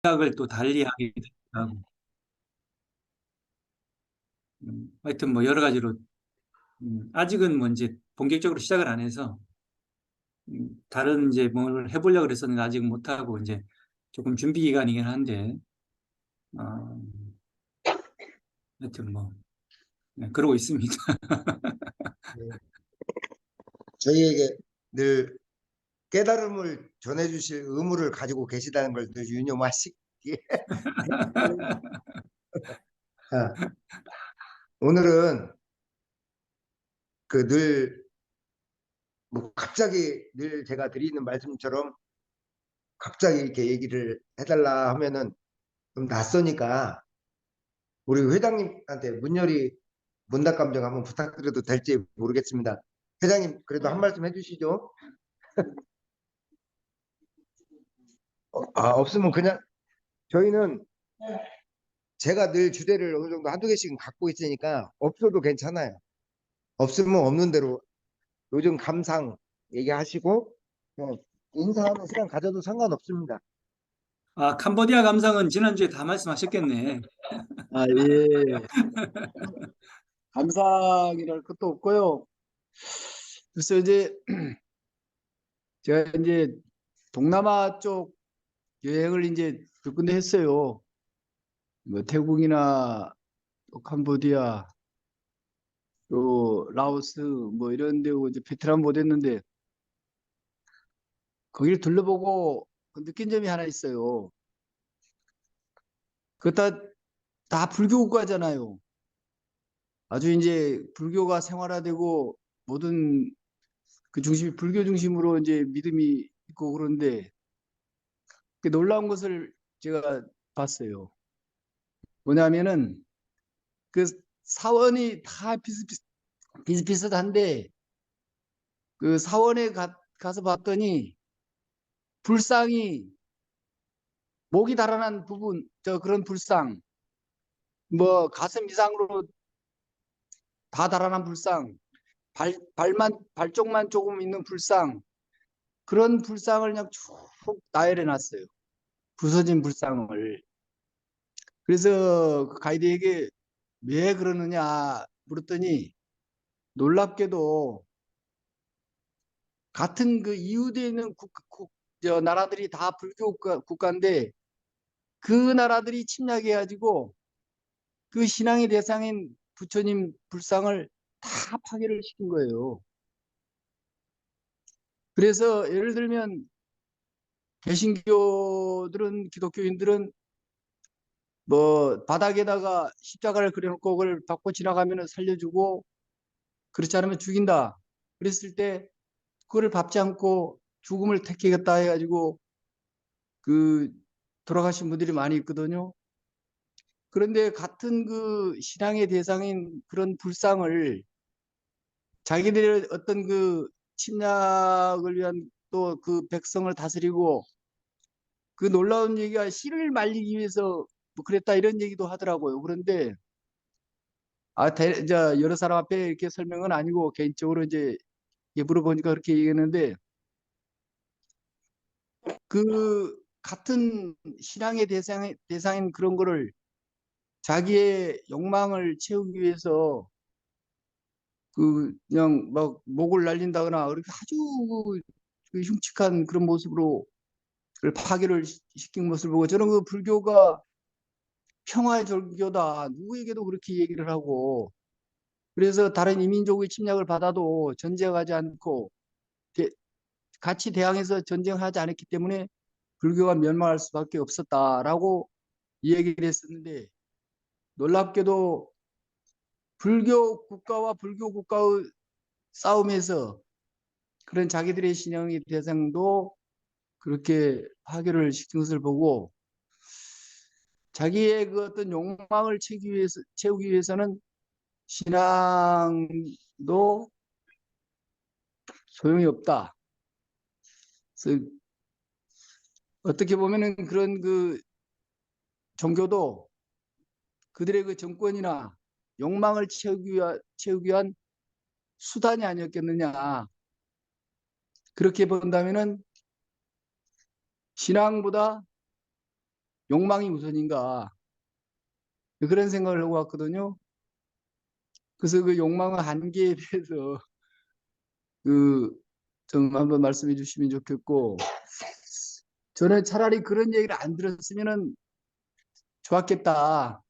생각을 또 달리 하게 되고, 하여튼 뭐 여러 가지로, 아직은 뭐 이제 본격적으로 시작을 안 해서, 다른 이제 뭘 해보려고 그랬었는데 아직 못하고 이제 조금 준비 기간이긴 한데, 어, 하여튼 뭐, 네, 그러고 있습니다. 네. 저희에게 늘 깨달음을 전해주실 의무를 가지고 계시다는 걸 늘 유념하시기에 아, 오늘은 그 늘 뭐 갑자기 늘 제가 드리는 말씀처럼 갑자기 이렇게 얘기를 해달라 하면은 좀 낯서니까 우리 회장님한테 문열이 문답감정 한번 부탁드려도 될지 모르겠습니다. 회장님 그래도 한 말씀 해주시죠. 없으면 그냥 저희는 제가 늘 주제를 어느 정도 한두 개씩은 갖고 있으니까 없어도 괜찮아요. 없으면 없는 대로 요즘 감상 얘기하시고 그냥 인사하는 시간 가져도 상관없습니다. 아, 캄보디아 감상은 지난주에 다 말씀하셨겠네. 예. 감상이랄 것도 없고요. 그래서 이제 제가 이제 동남아 쪽 여행을 이제 몇 군데 했어요. 뭐 태국이나 또 캄보디아, 또 라오스 뭐 이런 데고 이제 베트남 못 했는데 거기를 둘러보고 그 느낀 점이 하나 있어요. 그거 다 불교 국가잖아요. 아주 이제 불교가 생활화되고 모든 그 중심이 불교 중심으로 이제 믿음이 있고 그런데 그 놀라운 것을 제가 봤어요. 뭐냐면은 그 사원이 다 비슷비슷한데 그 사원에 가서 봤더니 불상이 목이 달아난 부분 저 그런 불상 뭐 가슴 이상으로 다 달아난 불상 발 쪽만 조금 있는 불상 그런 불상을 그냥 쭉 나열해 놨어요. 부서진 불상을. 그래서 그 가이드에게 왜 그러느냐 물었더니 놀랍게도 같은 그 이웃에 있는 저 나라들이 다 불교 국가인데 그 나라들이 침략해가지고 그 신앙의 대상인 부처님 불상을 다 파괴를 시킨 거예요. 그래서 예를 들면 개신교들은 기독교인들은 뭐 바닥에다가 십자가를 그려놓고 그걸 받고 지나가면 살려주고 그렇지 않으면 죽인다. 그랬을 때 그거를 밟지 않고 죽음을 택하겠다 해가지고 그 돌아가신 분들이 많이 있거든요. 그런데 같은 그 신앙의 대상인 그런 불상을 자기들의 어떤 그 침략을 위한 또 그 백성을 다스리고 그 놀라운 얘기가 씨를 말리기 위해서 뭐 그랬다 이런 얘기도 하더라고요. 그런데 이제 여러 사람 앞에 이렇게 설명은 아니고 개인적으로 이제 물어보니까 그렇게 얘기했는데 그 같은 신앙의 대상인 그런 거를 자기의 욕망을 채우기 위해서 그 그냥 막 목을 날린다거나 그렇게 아주 그 흉측한 그런 모습으로 그걸 파괴를 시킨 모습을 보고 저는 그 불교가 평화의 절교다 누구에게도 그렇게 얘기를 하고 그래서 다른 이민족의 침략을 받아도 전쟁하지 않고 같이 대항해서 전쟁하지 않았기 때문에 불교가 멸망할 수밖에 없었다라고 이야기를 했었는데 놀랍게도 불교 국가와 불교 국가의 싸움에서 그런 자기들의 신앙의 대상도 그렇게 파괴를 시킨 것을 보고 자기의 그 어떤 욕망을 채우기 위해서는 신앙도 소용이 없다. 그래서 어떻게 보면은 그런 그 종교도 그들의 그 정권이나 욕망을 채우기 위한 수단이 아니었겠느냐. 그렇게 본다면은 신앙보다 욕망이 우선인가 그런 생각을 하고 왔거든요. 그래서 그 욕망의 한계에 대해서 그 좀 한번 말씀해 주시면 좋겠고, 저는 차라리 그런 얘기를 안 들었으면은 좋았겠다.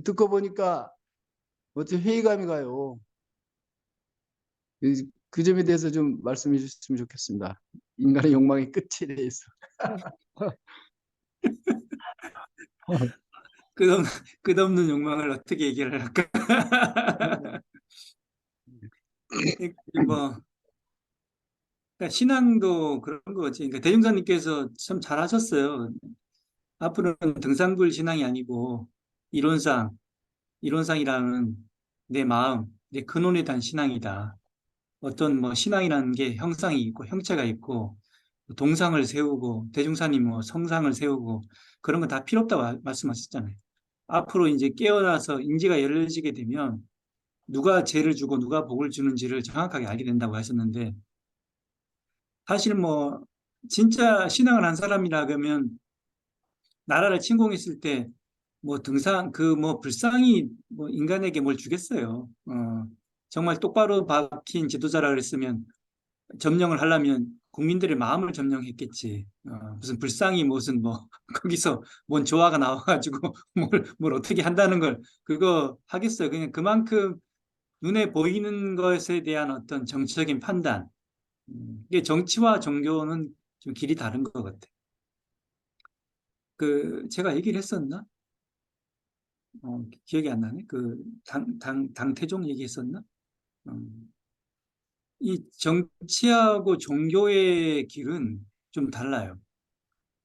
듣고 보니까 어떻게 회의감이 가요. 그 점에 대해서 좀 말씀해 주셨으면 좋겠습니다. 인간의 욕망의 끝에 대해서. 끝없는, 끝없는 욕망을 어떻게 얘기를 할까? 뭐, 그러니까 신앙도 그런 거지. 그러니까 대중사님께서 참 잘하셨어요. 앞으로는 등산불 신앙이 아니고 이론상, 이론상이라는 내 마음, 내 근원에 대한 신앙이다. 어떤 뭐 신앙이라는 게 형상이 있고 형체가 있고 동상을 세우고 대중산이 뭐 성상을 세우고 그런 건 다 필요 없다고 말씀하셨잖아요. 앞으로 이제 깨어나서 인지가 열려지게 되면 누가 죄를 주고 누가 복을 주는지를 정확하게 알게 된다고 하셨는데 사실 뭐 진짜 신앙을 한 사람이라 그러면 나라를 침공했을 때 뭐 등산 그 뭐 불쌍히 뭐 인간에게 뭘 주겠어요. 정말 똑바로 박힌 지도자라 그랬으면 점령을 하려면 국민들의 마음을 점령했겠지. 무슨 불쌍히 무슨 뭐 거기서 뭔 조화가 나와가지고 뭘 어떻게 한다는 걸 그거 하겠어요. 그냥 그만큼 눈에 보이는 것에 대한 어떤 정치적인 판단. 이게 정치와 종교는 좀 길이 다른 것 같아. 그 제가 얘기를 했었나? 기억이 안 나네. 그 당태종 얘기했었나? 이 정치하고 종교의 길은 좀 달라요.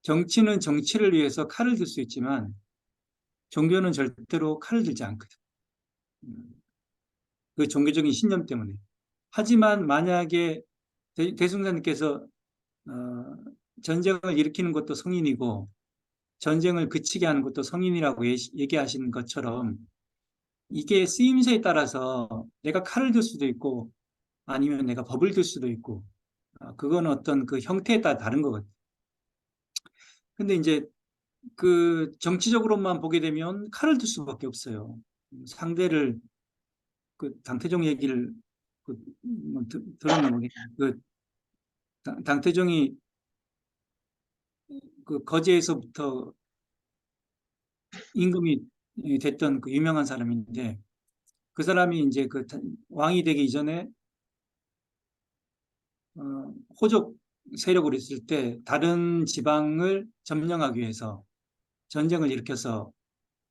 정치는 정치를 위해서 칼을 들 수 있지만 종교는 절대로 칼을 들지 않거든. 음, 그 종교적인 신념 때문에. 하지만 만약에 대승사님께서 전쟁을 일으키는 것도 성인이고 전쟁을 그치게 하는 것도 성인이라고 얘기하시는 것처럼 이게 쓰임새에 따라서 내가 칼을 들 수도 있고 아니면 내가 법을 들 수도 있고 그건 어떤 그 형태에 따라 다른 거거든요. 근데 이제 그 정치적으로만 보게 되면 칼을 들 수밖에 없어요. 상대를 그 당태종 얘기를 뭐 들었나 모르겠는데 그 당태종이 그 거제에서부터 임금이 됐던 그 유명한 사람인데 그 사람이 이제 그 왕이 되기 이전에 호족 세력으로 있을 때 다른 지방을 점령하기 위해서 전쟁을 일으켜서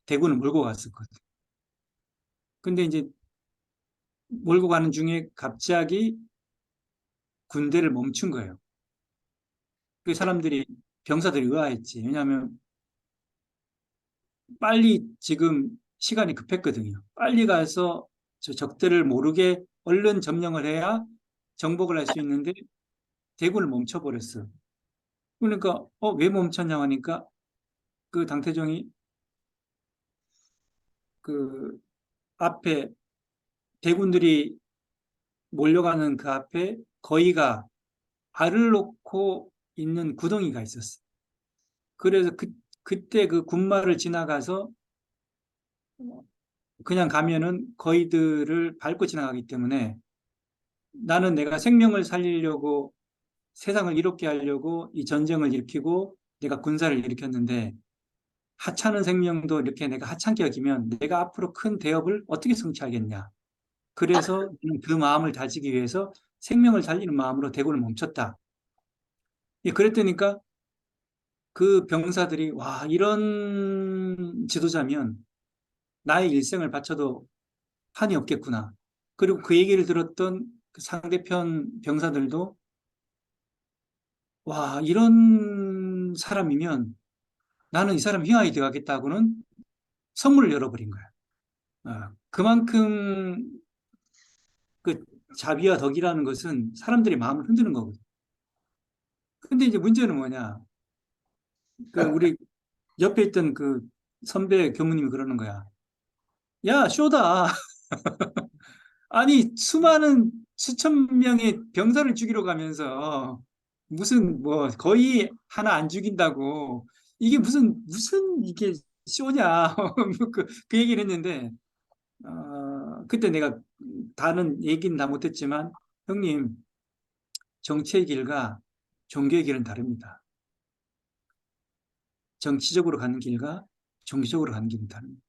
대군을 몰고 갔었거든. 근데 이제 몰고 가는 중에 갑자기 군대를 멈춘 거예요. 그 사람들이 병사들이 의아했지. 왜냐하면 빨리 지금 시간이 급했거든요. 빨리 가서 저 적들을 모르게 얼른 점령을 해야 정복을 할 수 있는데 대군을 멈춰버렸어. 그러니까 왜 멈췄냐 하니까 그 당태종이 그 앞에 대군들이 몰려가는 그 앞에 거의가 알을 놓고 있는 구덩이가 있었어. 그래서 그때 그 군마를 지나가서 그냥 가면은 거의들을 밟고 지나가기 때문에 나는 내가 생명을 살리려고 세상을 이롭게 하려고 이 전쟁을 일으키고 내가 군사를 일으켰는데 하찮은 생명도 이렇게 내가 하찮게 여기면 내가 앞으로 큰 대업을 어떻게 성취하겠냐. 그래서 그 마음을 다지기 위해서 생명을 살리는 마음으로 대군을 멈췄다. 예, 그랬더니까 그 병사들이 와 이런 지도자면 나의 일생을 바쳐도 한이 없겠구나. 그리고 그 얘기를 들었던 그 상대편 병사들도 와 이런 사람이면 나는 이 사람 휘하에 들어가겠다고는 선물을 열어버린 거야. 그만큼 그 자비와 덕이라는 것은 사람들의 마음을 흔드는 거거든. 근데 이제 문제는 뭐냐? 그 우리 옆에 있던 그 선배 교무님이 그러는 거야. 야, 쇼다. 아니, 수많은 수천 명의 병사를 죽이러 가면서 무슨 뭐 거의 하나 안 죽인다고 이게 무슨 이게 쇼냐. 그 얘기를 했는데, 그때 내가 다는 얘기는 다 못했지만, 형님, 정치의 길과 종교의 길은 다릅니다. 정치적으로 가는 길과 종교적으로 가는 길은 다릅니다.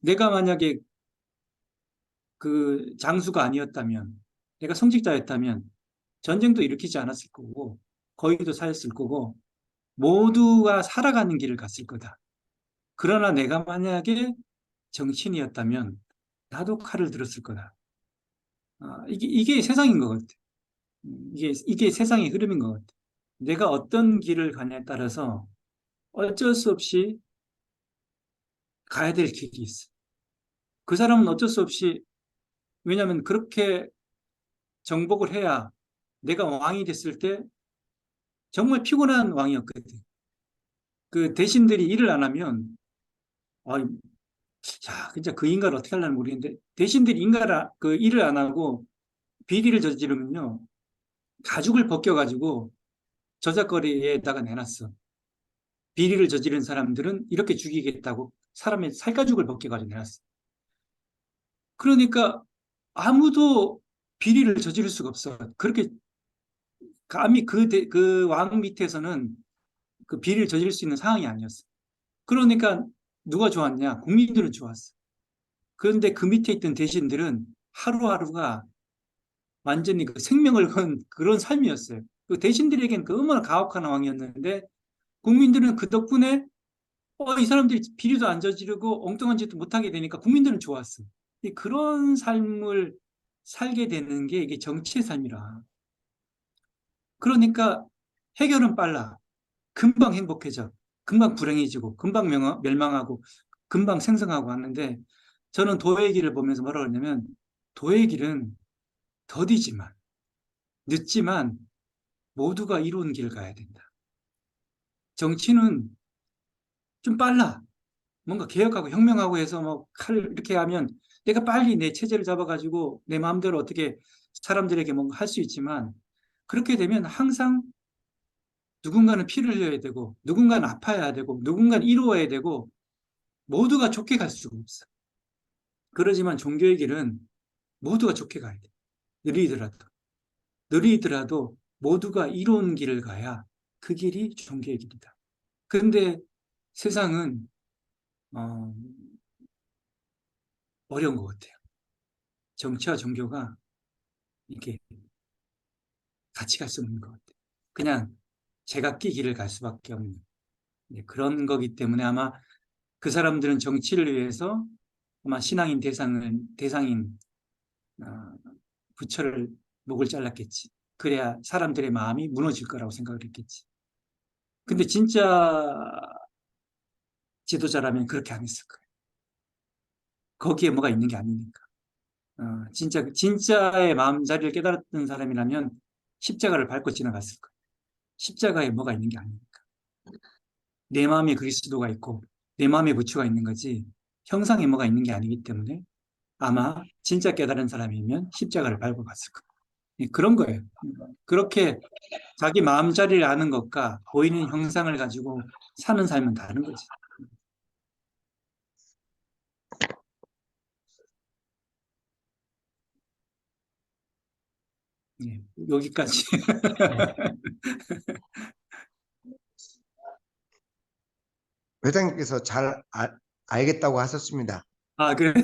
내가 만약에 그 장수가 아니었다면, 내가 성직자였다면, 전쟁도 일으키지 않았을 거고, 거의도 사였을 거고, 모두가 살아가는 길을 갔을 거다. 그러나 내가 만약에 정치인이었다면, 나도 칼을 들었을 거다. 이게 세상인 것 같아. 이게 세상의 흐름인 것 같아. 내가 어떤 길을 가냐에 따라서 어쩔 수 없이 가야 될 길이 있어. 그 사람은 어쩔 수 없이, 왜냐하면 그렇게 정복을 해야 내가 왕이 됐을 때 정말 피곤한 왕이었거든. 그 대신들이 일을 안 하면, 아, 자, 진짜 그 인간을 어떻게 하려는 모르겠는데, 대신들이 그 일을 안 하고 비리를 저지르면요, 가죽을 벗겨가지고 저작거리에다가 내놨어. 비리를 저지른 사람들은 이렇게 죽이겠다고 사람의 살가죽을 벗겨가지고 내놨어. 그러니까 아무도 비리를 저지를 수가 없어. 그렇게 감히 그 왕 밑에서는 그 비리를 저지를 수 있는 상황이 아니었어. 그러니까 누가 좋았냐? 국민들은 좋았어. 그런데 그 밑에 있던 대신들은 하루하루가 완전히 그 생명을 건 그런 삶이었어요. 그 대신들에겐 그 얼마나 가혹한 왕이었는데 국민들은 그 덕분에 이 사람들이 비리도 안 저지르고 엉뚱한 짓도 못하게 되니까 국민들은 좋았어. 그런 삶을 살게 되는 게 이게 정치의 삶이라. 그러니까 해결은 빨라. 금방 행복해져. 금방 불행해지고, 금방 멸망하고, 금방 생성하고 하는데 저는 도의 길을 보면서 뭐라 그러냐면 도의 길은 더디지만, 늦지만 모두가 이루는 길을 가야 된다. 정치는 좀 빨라. 뭔가 개혁하고 혁명하고 해서 뭐 칼 이렇게 하면 내가 빨리 내 체제를 잡아가지고 내 마음대로 어떻게 사람들에게 뭔가 할 수 있지만 그렇게 되면 항상 누군가는 피를 흘려야 되고 누군가는 아파야 되고 누군가는 이루어야 되고 모두가 좋게 갈 수가 없어. 그러지만 종교의 길은 모두가 좋게 가야 돼. 느리더라도. 느리더라도 모두가 이로운 길을 가야 그 길이 종교의 길이다. 그런데 세상은 어, 어려운 것 같아요. 정치와 종교가 이렇게 같이 갈 수 없는 것 같아요. 그냥 제각기 길을 갈 수밖에 없는 그런 거기 때문에 아마 그 사람들은 정치를 위해서 아마 신앙인 대상인 어, 부처를 목을 잘랐겠지. 그래야 사람들의 마음이 무너질 거라고 생각을 했겠지. 근데 진짜 지도자라면 그렇게 안 했을 거예요. 거기에 뭐가 있는 게 아니니까. 진짜의 마음자리를 깨달았던 사람이라면 십자가를 밟고 지나갔을 거예요. 십자가에 뭐가 있는 게 아니니까. 내 마음에 그리스도가 있고 내 마음에 부처가 있는 거지 형상에 뭐가 있는 게 아니기 때문에 아마 진짜 깨달은 사람이면 십자가를 밟고 갔을 거예요. 그런 거예요. 그렇게 자기 마음자리를 아는 것과 보이는 형상을 가지고 사는 삶은 다른 거지. 여기까지. 회장님께서 잘 알겠다고 하셨습니다. 그래.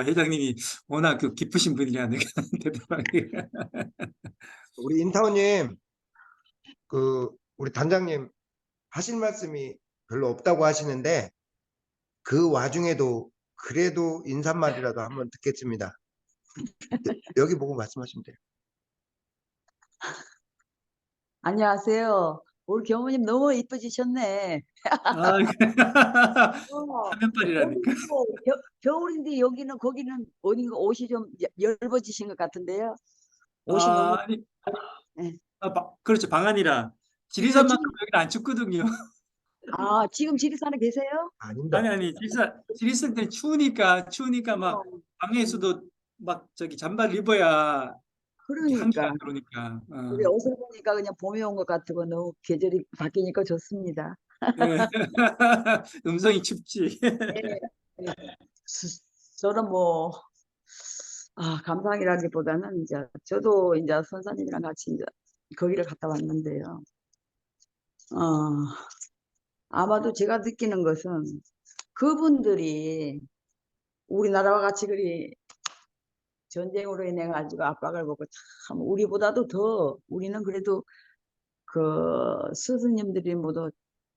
회장님이 워낙 깊으신 분이라 내가 대답하기. 우리 인타오님, 우리 단장님 하실 말씀이 별로 없다고 하시는데 그 와중에도 그래도 인사말이라도 한번 듣겠습니다. 여기 보고 말씀하시면 돼요. 안녕하세요. 우리 경호님 너무 이뻐지셨네. 화면빨이라니까. 겨울인데 여기는 거기는 어딘가 옷이 좀 얇아지신 것 같은데요. 옷이 너무 아니, 네. 그렇죠. 방안이라. 그래서 지리산만큼 지금 여기는 안 춥거든요. 지금 지리산에 계세요? 아닙니다. 아니, 지리산 때는 추우니까 막, 어, 방에서도 막, 잠바를 입어야 그러니까 한기가 들어오니까. 우리 옷을 보니까 그냥 봄이 온 것 같고 너무 계절이 바뀌니까 좋습니다. 예. 음성이 춥지. 네. 네. 저는 뭐 감상이라기보다는 이제 저도 이제 선사님이랑 같이 이제 거기를 갔다 왔는데요. 어, 아마도 제가 느끼는 것은 그분들이 우리나라와 같이 그리 전쟁으로 인해 가지고 압박을 받고 참 우리보다도 더 우리는 그래도 그 스승님들이 모두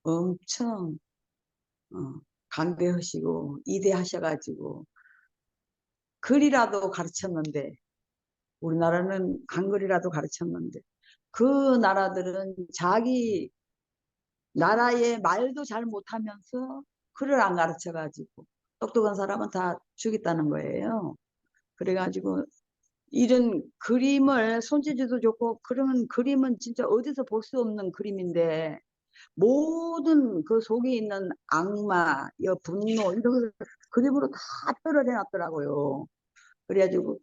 엄청 강대하시고 이대하셔가지고 글이라도 가르쳤는데 우리나라는 한글이라도 가르쳤는데 그 나라들은 자기 나라의 말도 잘 못하면서 글을 안 가르쳐가지고 똑똑한 사람은 다 죽였다는 거예요. 그래가지고 이런 그림을 손재주도 좋고 그런 그림은 진짜 어디서 볼 수 없는 그림인데 모든 그 속에 있는 악마, 분노 이런 것을 그림으로 다 표현을 해놨더라고요. 그래가지고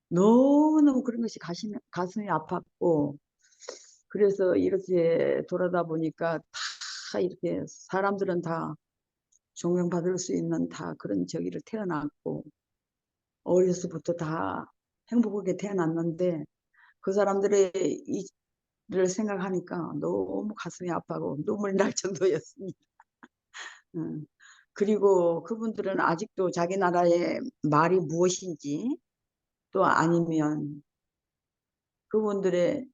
너무너무 그런 것이 가슴이 아팠고 그래서 이렇게 돌아다 보니까 다 이렇게 사람들은 다 존경받을 수 있는 다 그런 저기를 태어났고 어려서부터 다 행복하게 태어났는데 그 사람들의 일을 생각하니까 너무 가슴이 아파고 눈물이 날 정도였습니다. 음. 그리고 그분들은 아직도 자기 나라의 말이 무엇인지 또 아니면 그분들의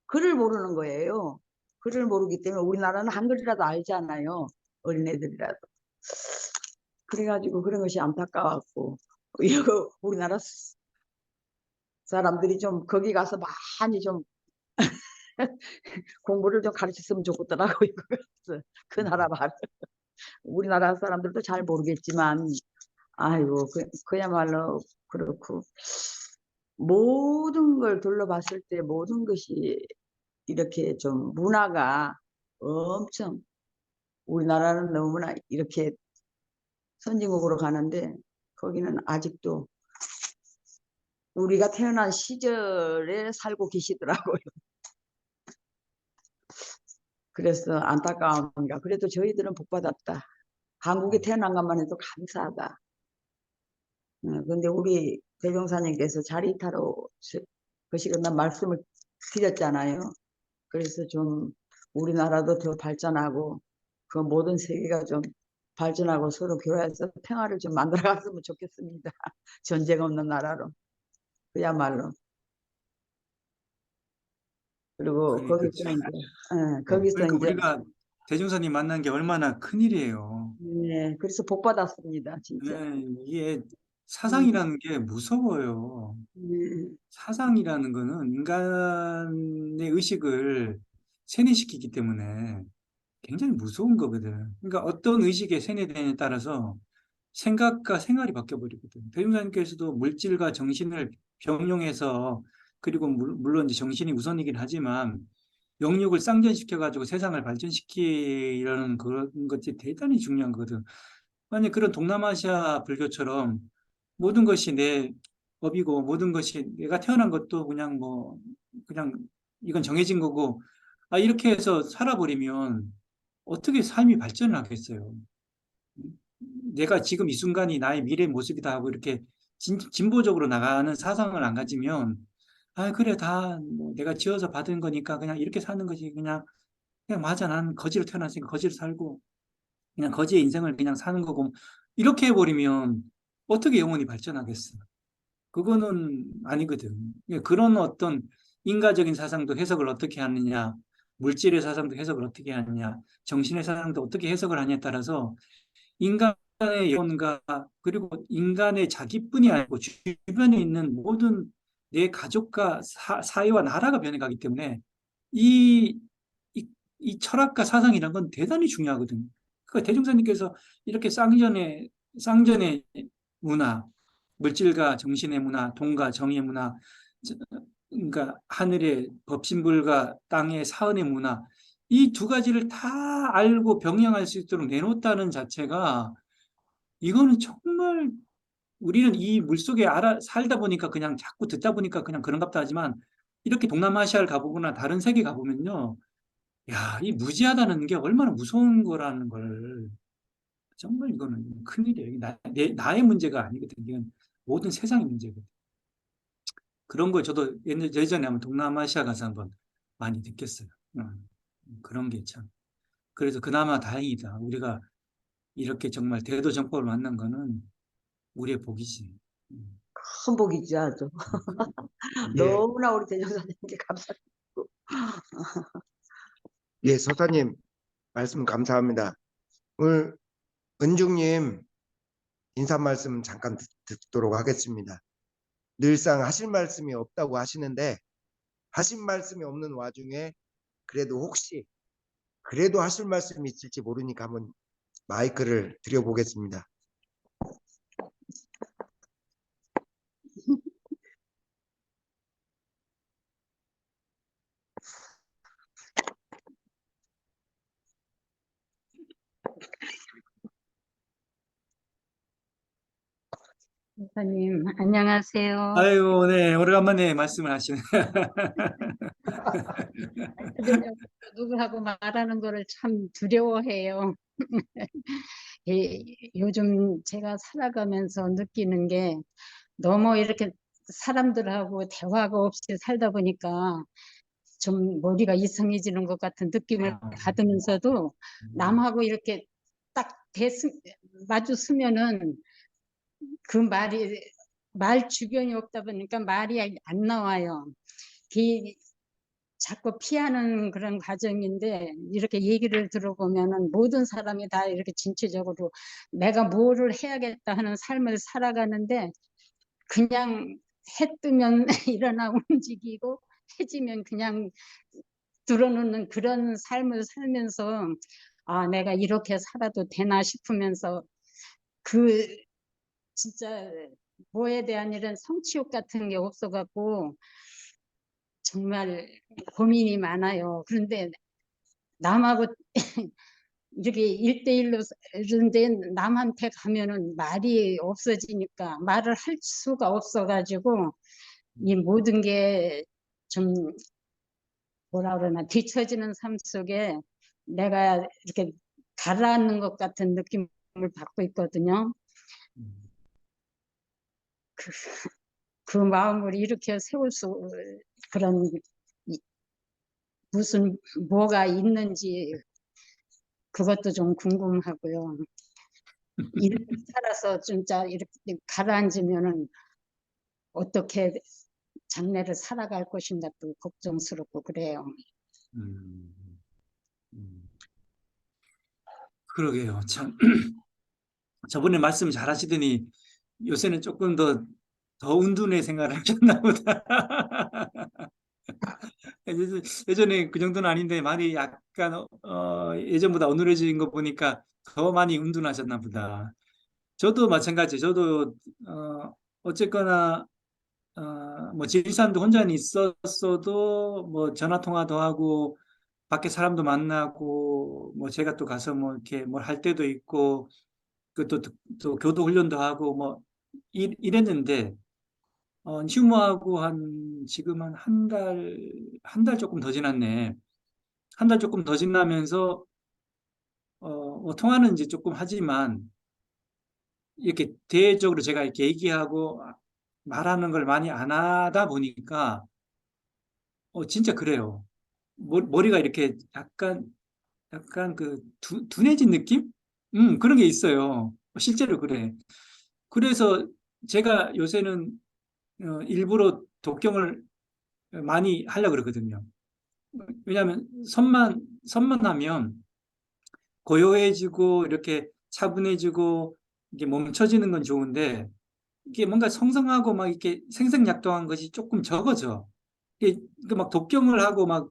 글을 모르는 거예요. 글을 모르기 때문에 우리나라는 한글이라도 알잖아요. 어린애들이라도. 그래가지고 그런 것이 안타까웠고 이거 우리나라 사람들이 좀 거기 가서 많이 좀 공부를 좀 가르쳤으면 좋겠더라고요. 그 나라 말. 우리나라 사람들도 잘 모르겠지만 아이고 그야말로 그렇고 모든 걸 둘러봤을 때 모든 것이 이렇게 좀 문화가 엄청 우리나라는 너무나 이렇게 선진국으로 가는데 거기는 아직도 우리가 태어난 시절에 살고 계시더라고요. 그래서 안타까운가. 그래도 저희들은 복받았다. 한국에 태어난 것만 해도 감사하다. 근데 우리 대종사님께서 자리타로 거시건나 말씀을 드렸잖아요. 그래서 좀 우리나라도 더 발전하고 그 모든 세계가 좀 발전하고 서로 교회에서 평화를 좀 만들어갔으면 좋겠습니다. 전쟁 없는 나라로. 그야말로. 그리고 그러니까 거기서 이제, 거기서 그러니까 이제, 우리가 대중선이 만난 게 얼마나 큰일이에요. 네, 그래서 복 받았습니다, 진짜. 네, 이게 음, 사상이라는 게 무서워요. 네, 사상이라는 거는 인간의 의식을 세뇌시키기 때문에 굉장히 무서운 거거든. 그러니까 어떤 의식에 세뇌되느냐에 따라서 생각과 생활이 바뀌어버리거든. 대중사님께서도 물질과 정신을 병용해서 그리고 물론 이제 정신이 우선이긴 하지만 영육을 쌍전시켜가지고 세상을 발전시키려는 그런 것이 대단히 중요한 거거든. 만약 그런 동남아시아 불교처럼 모든 것이 내 법이고 모든 것이 내가 태어난 것도 그냥 뭐 그냥 이건 정해진 거고 이렇게 해서 살아버리면 어떻게 삶이 발전을 하겠어요. 내가 지금 이 순간이 나의 미래 모습이다 하고 이렇게 진보적으로 나가는 사상을 안 가지면 그래 다뭐 내가 지어서 받은 거니까 그냥 이렇게 사는 것이 그냥 맞아 난 거지로 태어났으니까 거지로 살고 그냥 거지의 인생을 그냥 사는 거고 이렇게 해버리면 어떻게 영혼이 발전하겠어? 그거는 아니거든. 그런 어떤 인가적인 사상도 해석을 어떻게 하느냐, 물질의 사상도 해석을 어떻게 하느냐, 정신의 사상도 어떻게 해석을 하냐에 따라서 인간의 영혼과 그리고 인간의 자기뿐이 아니고 주변에 있는 모든 내 가족과 사회와 나라가 변해가기 때문에 이, 이, 이 철학과 사상이란 건 대단히 중요하거든요. 그 대중사님께서 이렇게 쌍전의 문화, 물질과 정신의 문화, 돈과 정의의 문화, 그러니까 하늘의 법신불과 땅의 사은의 문화, 이 두 가지를 다 알고 병행할 수 있도록 내놓았다는 자체가 이거는 정말 우리는 이 물속에 살다 보니까 그냥 자꾸 듣다 보니까 그냥 그런갑다 하지만 이렇게 동남아시아를 가보거나 다른 세계 가보면요. 야, 이 무지하다는 게 얼마나 무서운 거라는 걸 정말 이거는 큰일이에요. 이게 나의 문제가 아니거든요. 이건 모든 세상의 문제거든요. 그런 걸 저도 예전에 한번 동남아시아 가서 한번 많이 느꼈어요. 그런 게 참. 그래서 그나마 다행이다. 우리가 이렇게 정말 대도정법을 만난 거는 우리의 복이지. 음, 큰 복이죠, 아주. 예, 너무나 우리 대종사님께 감사드리고. 예, 서사님 말씀 감사합니다. 오늘 은중님 인사 말씀 잠깐 듣도록 하겠습니다. 늘상 하실 말씀이 없다고 하시는데 하신 말씀이 없는 와중에 그래도 혹시 그래도 하실 말씀이 있을지 모르니까 한번 마이크를 드려보겠습니다. 목사님, 안녕하세요. 아이고, 네, 오래간만에 말씀을 하시네. 그전에 누구하고 말하는 거를 참 두려워해요. 요즘 제가 살아가면서 느끼는 게 너무 이렇게 사람들하고 대화가 없이 살다 보니까 좀 머리가 이상해지는 것 같은 느낌을 받으면서도 남하고 이렇게 딱 마주 서면은 그 말 주변이 없다 보니까 말이 안 나와요. 자꾸 피하는 그런 과정인데 이렇게 얘기를 들어보면은 모든 사람이 다 이렇게 진취적으로 내가 뭐를 해야겠다 하는 삶을 살아가는데 그냥 해 뜨면 일어나 움직이고 해 지면 그냥 들어놓는 그런 삶을 살면서 아, 내가 이렇게 살아도 되나 싶으면서 그 진짜 뭐에 대한 이런 성취욕 같은 게 없어갖고 정말 고민이 많아요. 그런데 남하고 이렇게 1대1로 이런데 남한테 가면은 말이 없어지니까 말을 할 수가 없어가지고 이 모든 게 좀 뭐라 그러나 뒤처지는 삶 속에 내가 이렇게 가라앉는 것 같은 느낌을 받고 있거든요. 그, 그 마음을 일으켜 세울 수 그런 무슨 뭐가 있는지 그것도 좀 궁금하고요. 이렇게 살아서 진짜 이렇게 가라앉으면은 어떻게 장래를 살아갈 것인가 또 걱정스럽고 그래요. 음, 그러게요. 참, 저번에 말씀 잘 하시더니 요새는 조금 더 은둔의 생활을 하셨나 보다. 예전에 그 정도는 아닌데 말이 약간 예전보다 어눌해진 거 보니까 더 많이 은둔하셨나 보다. 저도 마찬가지. 저도 어쨌거나 뭐 지리산도 혼자 있었어도 뭐 전화 통화도 하고 밖에 사람도 만나고 뭐 제가 또 가서 뭐 이렇게 뭘 할 때도 있고 또 교도 훈련도 하고 뭐 이랬는데 휴무하고 지금 한 달 조금 더 지났네. 한 달 조금 더 지나면서 뭐 통화는 이제 조금 하지만 이렇게 대외적으로 제가 이렇게 얘기하고 말하는 걸 많이 안 하다 보니까 진짜 그래요. 머리가 이렇게 약간 그 둔해진 느낌? 그런 게 있어요. 실제로 그래. 그래서 제가 요새는 일부러 독경을 많이 하려고 그러거든요. 왜냐하면 선만 하면 고요해지고 이렇게 차분해지고 이게 멈춰지는 건 좋은데 이게 뭔가 성성하고 막 이렇게 생생약동한 것이 조금 적어져. 이게 막 독경을 하고 막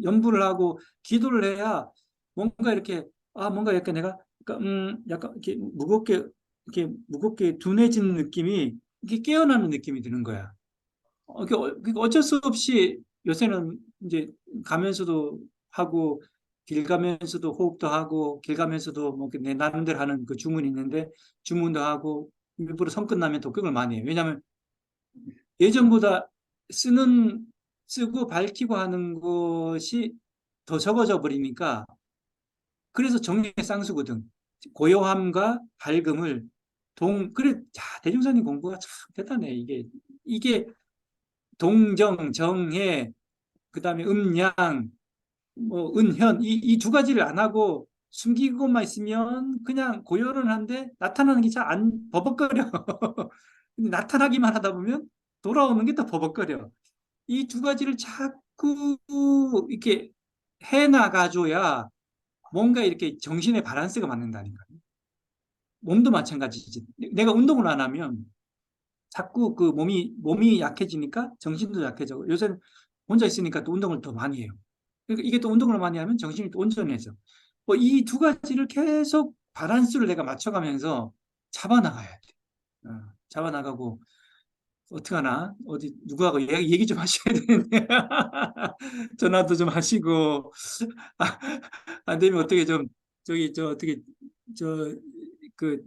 연부를 하고 기도를 해야 뭔가 이렇게 뭔가 약간 내가 그러니까 약간 이렇게 무겁게 둔해지는 느낌이 이게 깨어나는 느낌이 드는 거야. 그러니까 어쩔 수 없이 요새는 이제 가면서도 하고 길 가면서도 호흡도 하고 길 가면서도 뭐 내 나름대로 하는 그 주문이 있는데 주문도 하고 일부러 성 끝나면 독경을 많이 해요. 왜냐하면 예전보다 쓰고 밝히고 하는 것이 더 적어져 버리니까 그래서 정리의 쌍수거든. 고요함과 밝음을 그래, 자, 대중선인 공부가 참 대단해. 이게 동정, 정해, 그 다음에 음양, 뭐, 은현, 이 두 가지를 안 하고 숨기고만 있으면 그냥 고요는 한데 나타나는 게 잘 안 버벅거려. 근데 나타나기만 하다 보면 돌아오는 게 더 버벅거려. 이 두 가지를 자꾸 이렇게 해나가줘야 뭔가 이렇게 정신의 밸런스가 맞는다니까. 몸도 마찬가지지. 내가 운동을 안 하면 자꾸 그 몸이 약해지니까 정신도 약해지고 요새는 혼자 있으니까 또 운동을 더 많이 해요. 그러니까 이게 또 운동을 많이 하면 정신이 또 온전해져. 뭐 이 두 가지를 계속 밸런스를 내가 맞춰가면서 잡아나가야 돼. 잡아나가고 어떻게 하나 어디 누구하고 얘기 좀 하셔야 되는데 전화도 좀 하시고 아, 안 되면 어떻게 좀 저기 저 어떻게 저 그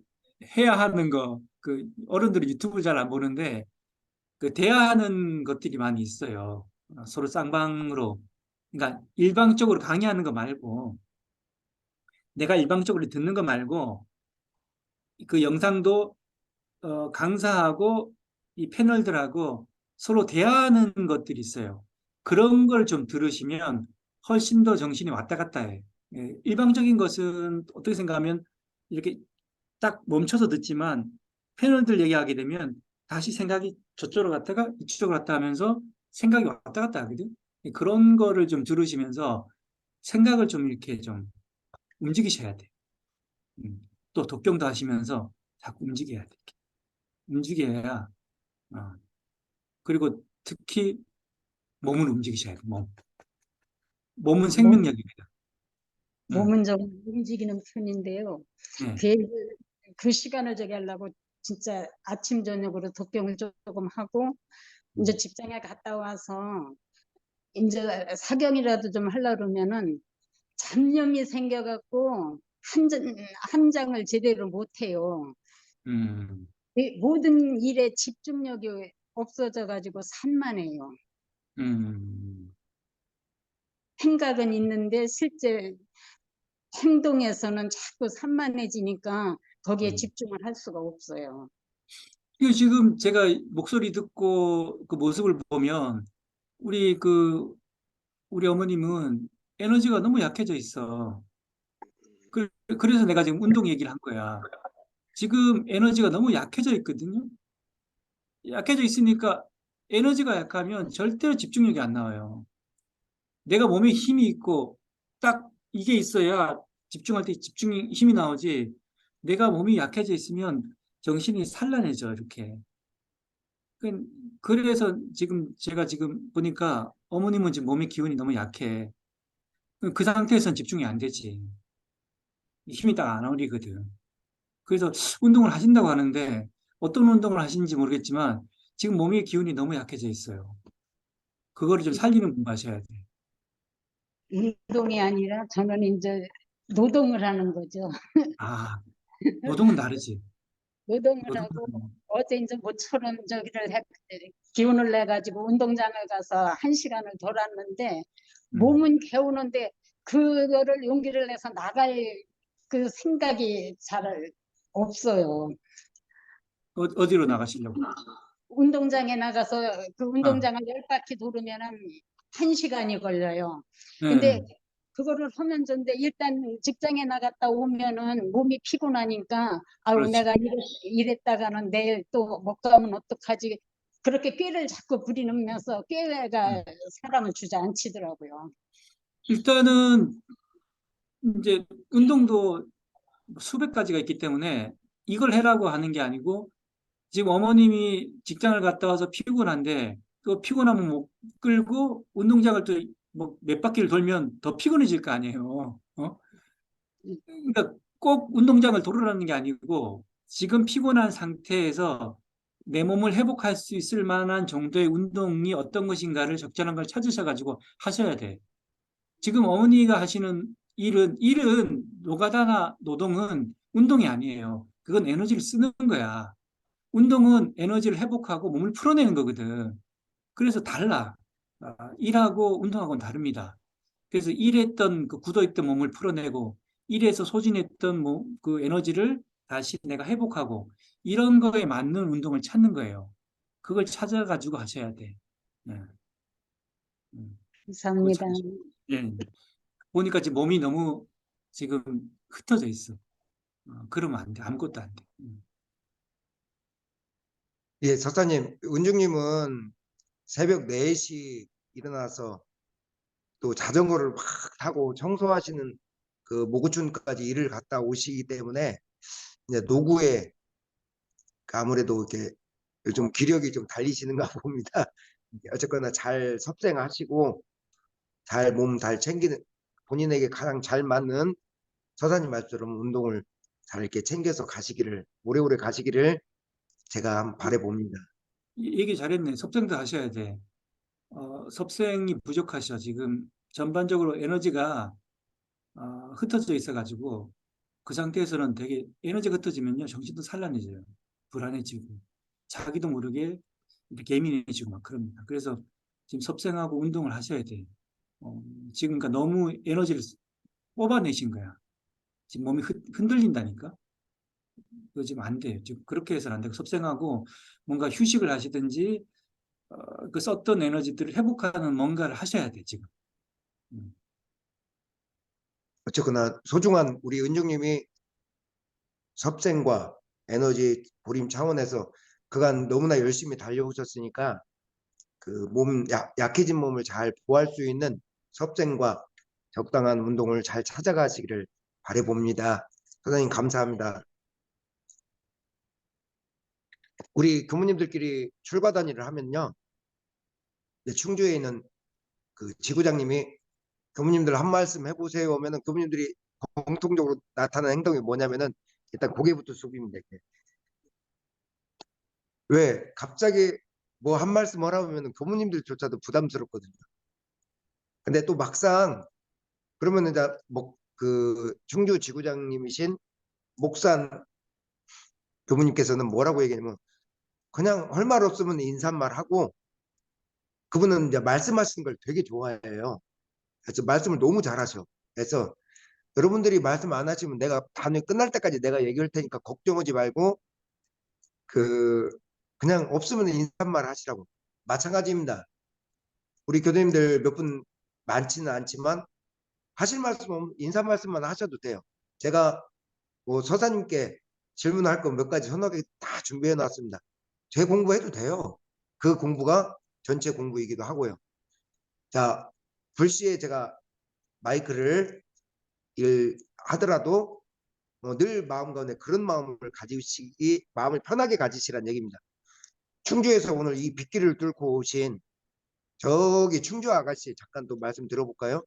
해야 하는 거 그 어른들이 유튜브 잘 안 보는데 그 대화하는 것들이 많이 있어요. 서로 쌍방으로 그러니까 일방적으로 강의하는 거 말고 내가 일방적으로 듣는 거 말고 그 영상도 강사하고 이 패널들하고 서로 대화하는 것들이 있어요. 그런 걸 좀 들으시면 훨씬 더 정신이 왔다 갔다 해. 예, 일방적인 것은 어떻게 생각하면 이렇게 딱 멈춰서 듣지만 패널들 얘기하게 되면 다시 생각이 저쪽으로 갔다가 이쪽으로 갔다 하면서 생각이 왔다 갔다 하거든. 예, 그런 거를 좀 들으시면서 생각을 좀 이렇게 좀 움직이셔야 돼. 또 독경도 하시면서 자꾸 움직여야 돼. 움직여야 어, 그리고 특히 몸을 움직이셔야 돼요. 몸은 몸, 생명력입니다. 응, 몸은 좀 움직이는 편인데요. 예, 그 시간을 저기 하려고 진짜 아침 저녁으로 독경을 조금 하고 이제 직장에 갔다 와서 이제 사경이라도 좀 하려 그러면은 잡념이 생겨갖고 한 장을 제대로 못해요. 음, 모든 일에 집중력이 없어져가지고 산만해요. 음. 생각은 있는데 실제 행동에서는 자꾸 산만해지니까 거기에 음. 집중을 할 수가 없어요. 이거 지금 제가 목소리 듣고 그 모습을 보면 우리 어머님은 에너지가 너무 약해져 있어. 그래서 내가 지금 운동 얘기를 한 거야. 지금 에너지가 너무 약해져 있거든요. 약해져 있으니까 에너지가 약하면 절대로 집중력이 안 나와요. 내가 몸에 힘이 있고 딱 이게 있어야 집중할 때 힘이 나오지. 내가 몸이 약해져 있으면 정신이 산란해져, 이렇게. 그- 그래서 제가 지금 보니까 어머님은 지금 몸의 기운이 너무 약해. 그 상태에서는 집중이 안 되지. 힘이 딱 안 오리거든. 그래서 운동을 하신다고 하는데 어떤 운동을 하시는지 모르겠지만 지금 몸의 기운이 너무 약해져 있어요. 그거를 좀 살리는 공부하셔야 돼. 운동이 아니라 저는 이제 노동을 하는 거죠. 아, 노동은 다르지. 노동을 하고 노동은, 어제 이제 모처럼 기운을 내 가지고 운동장을 가서 1시간을 돌았는데 음. 몸은 개우는데 그거를 용기를 내서 나갈 그 생각이 잘 없어요. 어디로 나가시려고? 운동장에 나가서 그 아, 운동장을 10바퀴 돌으면은 1시간이 걸려요. 근데 네. 그거를 하면 좋은데 일단 직장에 나갔다 오면은 몸이 피곤하니까 아우 그렇지. 내가 이랬다가는 내일 또 못 가면 어떡하지? 그렇게 꾀를 자꾸 부리면서 꾀가 음. 사람을 주저앉히더라고요. 일단은 이제 운동도 수백 가지가 있기 때문에 이걸 해라고 하는 게 아니고 지금 어머님이 직장을 갔다 와서 피곤한데 또 피곤하면 못 끌고 운동장을 또 뭐 몇 바퀴를 돌면 더 피곤해질 거 아니에요. 그러니까 꼭 운동장을 돌으라는 게 아니고 지금 피곤한 상태에서 내 몸을 회복할 수 있을 만한 정도의 운동이 어떤 것인가를 적절한 걸 찾으셔가지고 하셔야 돼. 지금 어머니가 하시는 일은 노가다나 노동은 운동이 아니에요. 그건 에너지를 쓰는 거야. 운동은 에너지를 회복하고 몸을 풀어내는 거거든. 그래서 달라. 일하고 운동하고는 다릅니다. 그래서 일했던 그 굳어있던 몸을 풀어내고 일에서 소진했던 그 에너지를 다시 내가 회복하고 이런 거에 맞는 운동을 찾는 거예요. 그걸 찾아가지고 하셔야 돼. 예, 그거 감사합니다. 예. 보니까 지금 몸이 너무 지금 흩어져 있어. 그러면 안 돼. 아무것도 안 돼. 예, 석사님, 은중님은 새벽 4시 일어나서 또 자전거를 막 타고 청소하시는 그 모구촌까지 일을 갔다 오시기 때문에 이제 노구에 아무래도 이렇게 요즘 기력이 좀 달리시는가 봅니다. 어쨌거나 잘 섭생하시고 잘 몸 잘 챙기는 본인에게 가장 잘 맞는 서사님 말처럼 운동을 잘 이렇게 챙겨서 가시기를 오래오래 가시기를 제가 한번 바라봅니다. 얘기 잘했네. 섭생도 하셔야 돼. 섭생이 부족하셔. 지금 전반적으로 에너지가 흩어져 있어가지고 그 상태에서는 되게 에너지가 흩어지면요 정신도 산란해져요. 불안해지고 자기도 모르게 이렇게 예민해지고 막 그럽니다. 그래서 지금 섭생하고 운동을 하셔야 돼. 지금 그러니까 너무 에너지를 뽑아내신 거야. 지금 몸이 흔들린다니까. 그거 지금 안 돼요. 지금 그렇게 해서는 안 되고 섭생하고 뭔가 휴식을 하시든지 그 썼던 에너지들을 회복하는 뭔가를 하셔야 돼 지금. 음. 어쨌거나 소중한 우리 은중님이 섭생과 에너지 보림 차원에서 그간 너무나 열심히 달려오셨으니까 그 몸 약해진 몸을 잘 보호할 수 있는 섭생과 적당한 운동을 잘 찾아가시기를 바라봅니다. 선생님 감사합니다. 우리 교무님들끼리 출가 단위를 하면요. 이제 충주에 있는 그 지구장님이 교무님들 한 말씀 해보세요 하면은 교무님들이 공통적으로 나타나는 행동이 뭐냐면은 일단 고개부터 숙입니다. 이렇게. 왜 갑자기 뭐 한 말씀 하라 하면 교무님들조차도 부담스럽거든요. 근데 또 막상 그러면 이제 그 충주 지구장님이신 목산 교무님께서는 뭐라고 얘기하냐면 그냥 할 말 없으면 인사말 하고 그분은 이제 말씀하시는 걸 되게 좋아해요. 그래서 말씀을 너무 잘하셔. 그래서 여러분들이 말씀 안 하시면 내가 단회 끝날 때까지 내가 얘기할 테니까 걱정하지 말고 그 그냥 없으면 인사말 하시라고. 마찬가지입니다. 우리 교수님들 몇 분 많지는 않지만 하실 말씀은 인사 말씀만 하셔도 돼요. 제가 뭐 서사님께 질문할 거 몇 가지 현혹에 다 준비해 놨습니다. 제 공부해도 돼요. 그 공부가 전체 공부이기도 하고요. 자, 불시에 제가 마이크를 하더라도 늘 마음 가운데 그런 마음을 가지시기 마음을 편하게 가지시란 얘기입니다. 충주에서 오늘 이 빗길을 뚫고 오신 저기 충주 아가씨 잠깐 또 말씀 들어볼까요?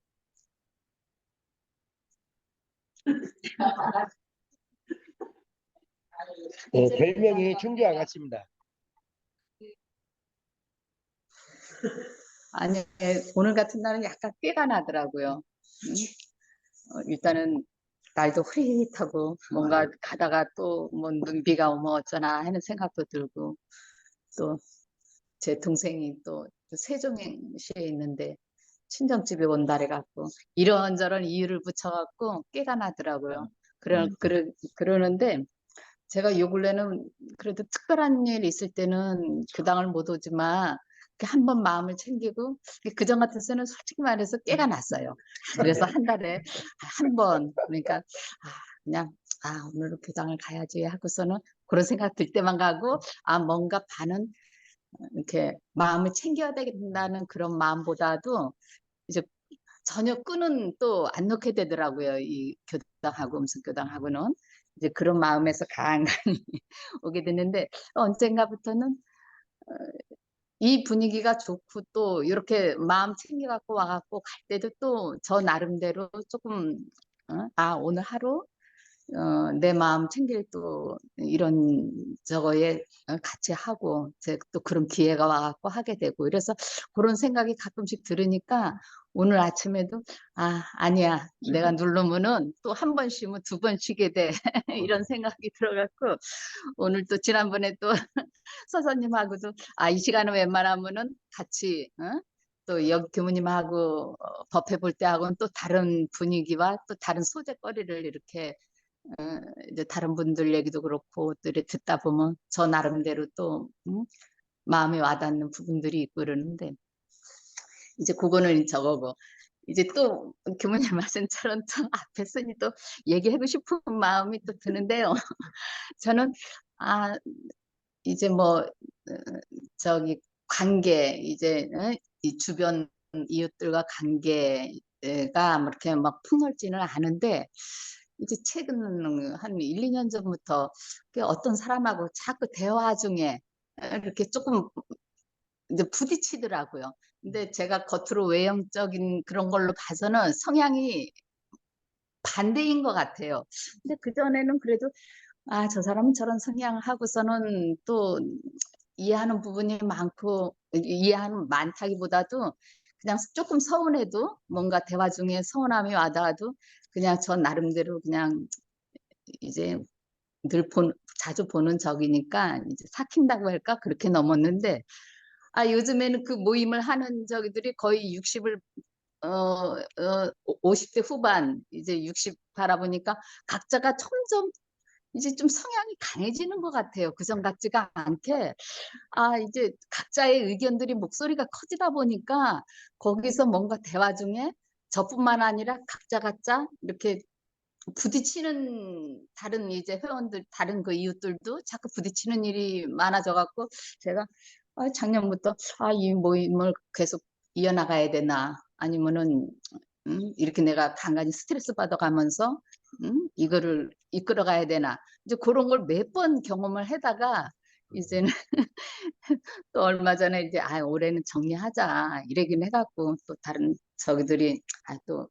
네, 별명이 충주 아가씨입니다. 아니, 오늘 같은 날은 약간 꾀가 나더라고요. 일단은 날도 흐릿하고 뭔가 가다가 또 뭐 눈비가 오면 어쩌나 하는 생각도 들고 또 제 동생이 또 세종시에 있는데 친정집에 온다 그래갖고 이런저런 이유를 붙여갖고 꾀가 나더라고요. 그러는데 제가 요 근래는 그래도 특별한 일 있을 때는 교당을 못 오지만 한번 마음을 챙기고 그전 같아서는 솔직히 말해서 깨가 났어요. 그래서 한 달에 한 번 그러니까 그냥 오늘은 교당을 가야지 하고서는 그런 생각 들 때만 가고 뭔가 반은 이렇게 마음을 챙겨야 된다는 그런 마음보다도 이제 전혀 끈은 또 안 놓게 되더라고요. 이 교당하고 음성교당하고는 이제 그런 마음에서 간간히 오게 됐는데 언젠가부터는 이 분위기가 좋고 또 이렇게 마음 챙겨갖고 와갖고 갈 때도 또 저 나름대로 조금 오늘 하루 내 마음 챙길 또 이런 저거에 같이 하고 또 그런 기회가 와갖고 하게 되고 이래서 그런 생각이 가끔씩 들으니까 오늘 아침에도 아니야 내가 누르면은 또 한 번 쉬면 두 번 쉬게 돼 이런 생각이 들어갖고 오늘 또 지난번에 또 서서님하고도 이 시간은 웬만하면은 같이 또 여기 교무님하고 법회 볼 때하고는 또 다른 분위기와 또 다른 소재거리를 이렇게 이제 다른 분들 얘기도 그렇고 또 이렇게 듣다 보면 저 나름대로 또 마음에 와닿는 부분들이 있고 그러는데 이제 그거는 저거고 이제 또 교무님 말씀처럼 또 앞에 쓰니 또 얘기하고 싶은 마음이 또 드는데요. 저는 이제 뭐 저기 관계 이제 이 주변 이웃들과 관계가 뭐 이렇게 막 풍월지는 않은데 이제 최근 한 1, 2년 전부터 어떤 사람하고 자꾸 대화 중에 이렇게 조금 이제 부딪히더라고요. 근데 제가 겉으로 외형적인 그런 걸로 봐서는 성향이 반대인 것 같아요. 근데 그전에는 그래도 저 사람은 저런 성향하고서는 또 이해하는 부분이 많고 이해하는 많다기보다도 그냥 조금 서운해도 뭔가 대화 중에 서운함이 와닿아도 그냥 저 나름대로 그냥 이제 자주 보는 적이니까 이제 삭힌다고 할까 그렇게 넘었는데 요즘에는 그 모임을 하는 저기들이 거의 60을 50대 후반 이제 60 바라보니까 각자가 점점 이제 좀 성향이 강해지는 것 같아요. 그전 같지가 않게. 이제 각자의 의견들이 목소리가 커지다 보니까 거기서 뭔가 대화 중에 저뿐만 아니라 각자 이렇게 부딪히는 다른 이제 회원들, 다른 그 이웃들도 자꾸 부딪히는 일이 많아져 갖고 제가 작년부터 이 모임을 계속 이어나가야 되나 아니면은 이렇게 내가 간간히 스트레스 받아가면서 이거를 이끌어가야 되나 이제 그런 걸 몇 번 경험을 하다가 이제는 또 얼마 전에 이제 올해는 정리하자 이러긴 해갖고 또 다른 저기들이 또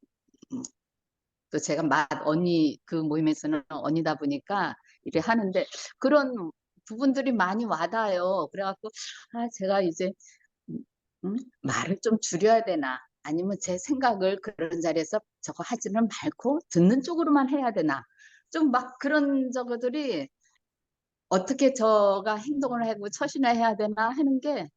또 제가 언니 그 모임에서는 언니다 보니까 이래 하는데 그런 부분들이 많이 와닿아요. 그래갖고 제가 이제 말을 좀 줄여야 되나 아니면 제 생각을 그런 자리에서 저거 하지는 말고 듣는 쪽으로만 해야 되나 좀 막 그런 저거들이 어떻게 저가 행동을 하고 처신을 해야 되나 하는 게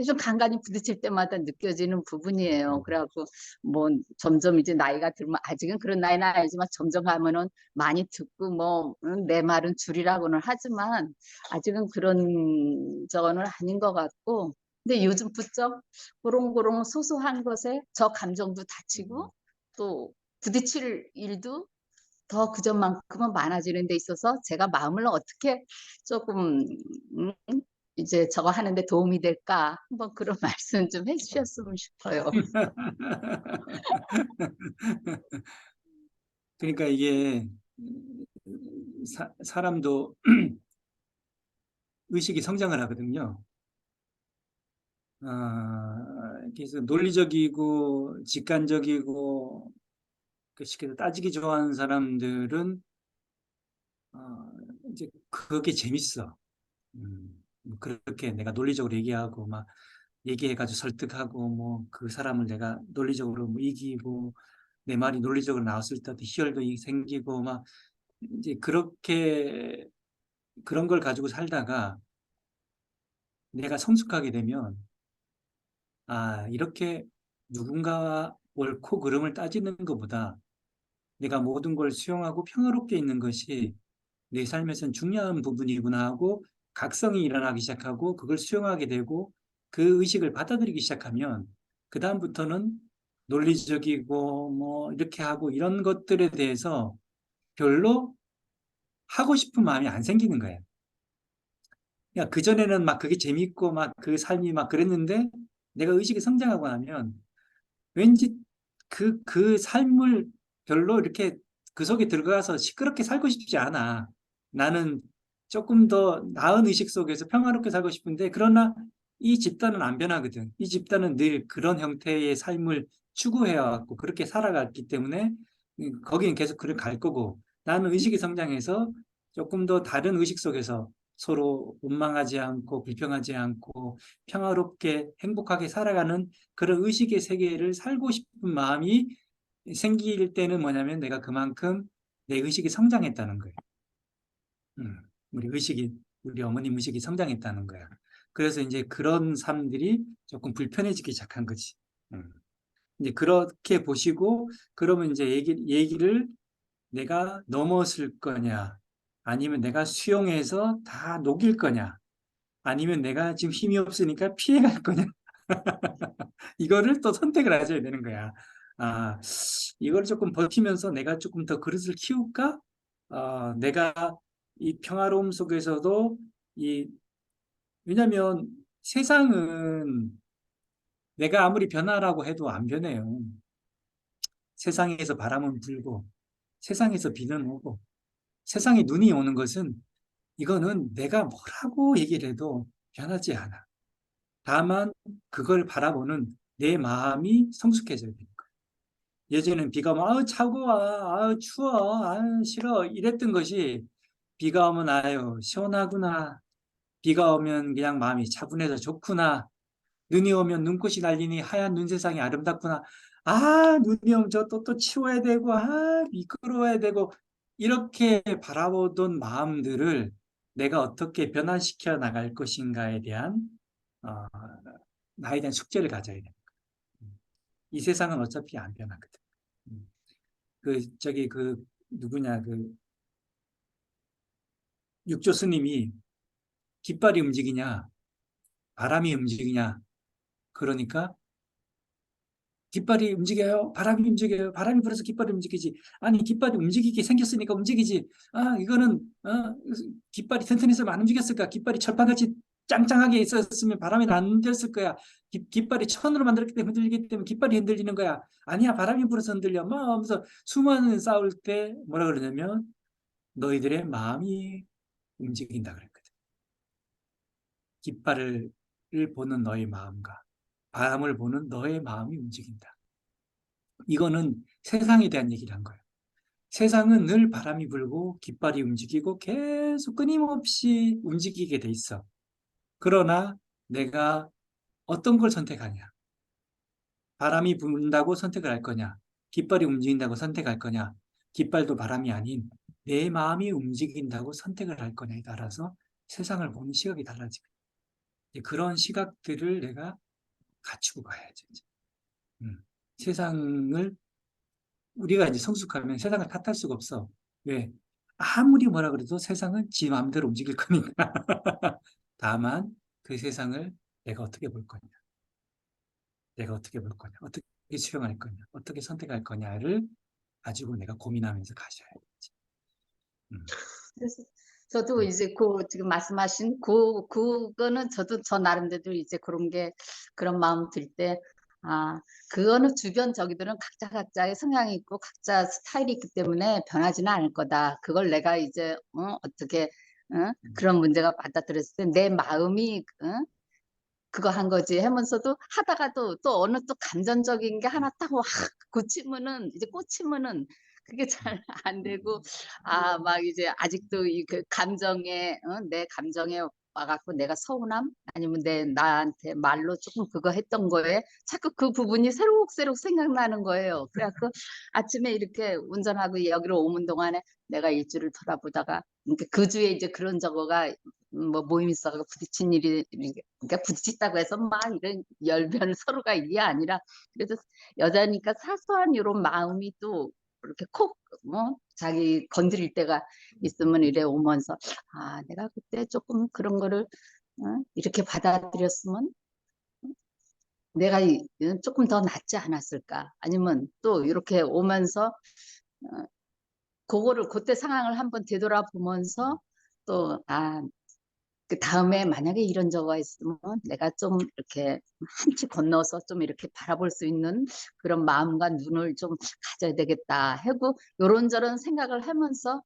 좀 간간히 부딪힐 때마다 느껴지는 부분이에요. 그래갖고 뭐 점점 이제 나이가 들면 아직은 그런 나이는 아니지만 점점 가면은 많이 듣고 뭐 내 말은 줄이라고는 하지만 아직은 그런 저거는 아닌 것 같고 근데 요즘 부쩍 그런 소소한 것에 저 감정도 다치고 또 부딪힐 일도 더 그전만큼은 많아지는 데 있어서 제가 마음을 어떻게 조금 이제 저거 하는데 도움이 될까 한번 그런 말씀 좀 해주셨으면 싶어요. 그러니까 이게 사람도 의식이 성장을 하거든요. 그래서 논리적이고 직관적이고 쉽게 따지기 좋아하는 사람들은 이제 그게 재밌어. 뭐 그렇게 내가 논리적으로 얘기하고 막 얘기해가지고 설득하고 뭐 그 사람을 내가 논리적으로 뭐 이기고 내 말이 논리적으로 나왔을 때 희열도 생기고 막 이제 그렇게 그런 걸 가지고 살다가 내가 성숙하게 되면 이렇게 누군가와 옳고 그름을 따지는 것보다 내가 모든 걸 수용하고 평화롭게 있는 것이 내 삶에서는 중요한 부분이구나 하고 각성이 일어나기 시작하고 그걸 수용하게 되고 그 의식을 받아들이기 시작하면 그 다음부터는 논리적이고 뭐 이렇게 하고 이런 것들에 대해서 별로 하고 싶은 마음이 안 생기는 거예요. 그러니까 그전에는 막 그게 재밌고 막 그 삶이 막 그랬는데 내가 의식이 성장하고 나면 왠지 그 삶을 별로 이렇게 그 속에 들어가서 시끄럽게 살고 싶지 않아. 나는 조금 더 나은 의식 속에서 평화롭게 살고 싶은데, 그러나 이 집단은 안 변하거든. 이 집단은 늘 그런 형태의 삶을 추구해왔고, 그렇게 살아갔기 때문에, 거기는 계속 그를 갈 거고, 나는 의식이 성장해서 조금 더 다른 의식 속에서 서로 원망하지 않고 불평하지 않고 평화롭게 행복하게 살아가는 그런 의식의 세계를 살고 싶은 마음이 생길 때는 뭐냐면 내가 그만큼 내 의식이 성장했다는 거예요. 우리 의식이, 우리 어머님 의식이 성장했다는 거야. 그래서 이제 그런 삶들이 조금 불편해지기 시작한 거지. 이제 그렇게 보시고, 그러면 이제 얘기를 내가 넘어설 거냐, 아니면 내가 수용해서 다 녹일 거냐, 아니면 내가 지금 힘이 없으니까 피해갈 거냐. 이거를 또 선택을 하셔야 되는 거야. 아, 이걸 조금 버티면서 내가 조금 더 그릇을 키울까? 내가 이 평화로움 속에서도 왜냐면 세상은 내가 아무리 변하라고 해도 안 변해요. 세상에서 바람은 불고, 세상에서 비는 오고, 세상에 눈이 오는 것은 이거는 내가 뭐라고 얘기를 해도 변하지 않아. 다만 그걸 바라보는 내 마음이 성숙해져야 되는 거야. 예전에는 비가 오면 아우 차가워, 아우 추워, 아우 싫어 이랬던 것이 비가 오면 아유 시원하구나. 비가 오면 그냥 마음이 차분해서 좋구나. 눈이 오면 눈꽃이 날리니 하얀 눈 세상이 아름답구나. 아, 눈이 오면 또 치워야 되고, 아, 미끄러워야 되고, 이렇게 바라보던 마음들을 내가 어떻게 변화시켜 나갈 것인가에 대한, 어, 나에 대한 숙제를 가져야 돼. 이 세상은 어차피 안 변하거든. 누구냐, 육조 스님이 깃발이 움직이냐, 바람이 움직이냐, 그러니까 깃발이 움직여요. 바람이 움직여요. 바람이 불어서 깃발이 움직이지. 아니, 깃발이 움직이게 생겼으니까 움직이지. 아, 이거는, 깃발이 튼튼했으면 안 움직였을까? 깃발이 철판같이 짱짱하게 있었으면 바람이 안 흔들렸을 거야. 깃발이 천으로 만들었기 때문에 흔들리기 때문에 깃발이 흔들리는 거야. 아니야, 바람이 불어서 흔들려. 막 하면서 수많은 싸울 때 뭐라 그러냐면 너희들의 마음이 움직인다 그랬거든. 깃발을 보는 너의 마음과 바람을 보는 너의 마음이 움직인다. 이거는 세상에 대한 얘기를 한 거예요. 세상은 늘 바람이 불고 깃발이 움직이고 계속 끊임없이 움직이게 돼 있어. 그러나 내가 어떤 걸 선택하냐? 바람이 분다고 선택을 할 거냐? 깃발이 움직인다고 선택할 거냐? 깃발도 바람이 아닌 내 마음이 움직인다고 선택을 할 거냐에 따라서 세상을 보는 시각이 달라지고 그런 시각들을 내가 갖추고 가야죠. 세상을 우리가 이제 성숙하면 세상을 탓할 수가 없어. 왜? 아무리 뭐라 그래도 세상은 지 마음대로 움직일 거니까. 다만 그 세상을 내가 어떻게 볼 거냐, 내가 어떻게 볼 거냐, 어떻게 수용할 거냐, 어떻게 선택할 거냐를 가지고 내가 고민하면서 가셔야지. 그래서 저도 이제 그 지금 말씀하신 그거는 저도 저 나름대로 이제 그런 마음 들 때, 그거는 주변 저기들은 각자의 성향이 있고 각자 스타일이 있기 때문에 변하지는 않을 거다. 그걸 내가 이제 어떻게 그런 문제가 받아들였을 때 내 마음이 그거 한 거지 하면서도 하다가도 또 어느 또 감정적인 게 하나 딱 고치면은 이제 꽂히면은 그게 잘 안 되고 막 이제 아직도 그 감정에 내 감정에 와갖고 내가 서운함 아니면 나한테 말로 조금 그거 했던 거에 자꾸 그 부분이 새록새록 생각나는 거예요. 그래갖고 아침에 이렇게 운전하고 여기로 오는 동안에 내가 일주를 돌아보다가 그 주에 이제 그런 저거가 뭐 모임 있어가지고 부딪힌 일이 그러니까 부딪혔다고 해서 막 이런 열변 서로가 이게 아니라 그래도 여자니까 사소한 이런 마음이 또 이렇게 콕 자기 건드릴 때가 있으면 이래 오면서 내가 그때 조금 그런 거를 이렇게 받아들였으면 내가 조금 더 낫지 않았을까 아니면 또 이렇게 오면서 그거를 그때 상황을 한번 되돌아보면서 또 그 다음에 만약에 이런 적가 있으면 내가 좀 이렇게 한치 건너서 좀 이렇게 바라볼 수 있는 그런 마음과 눈을 좀 가져야 되겠다 하고 요런저런 생각을 하면서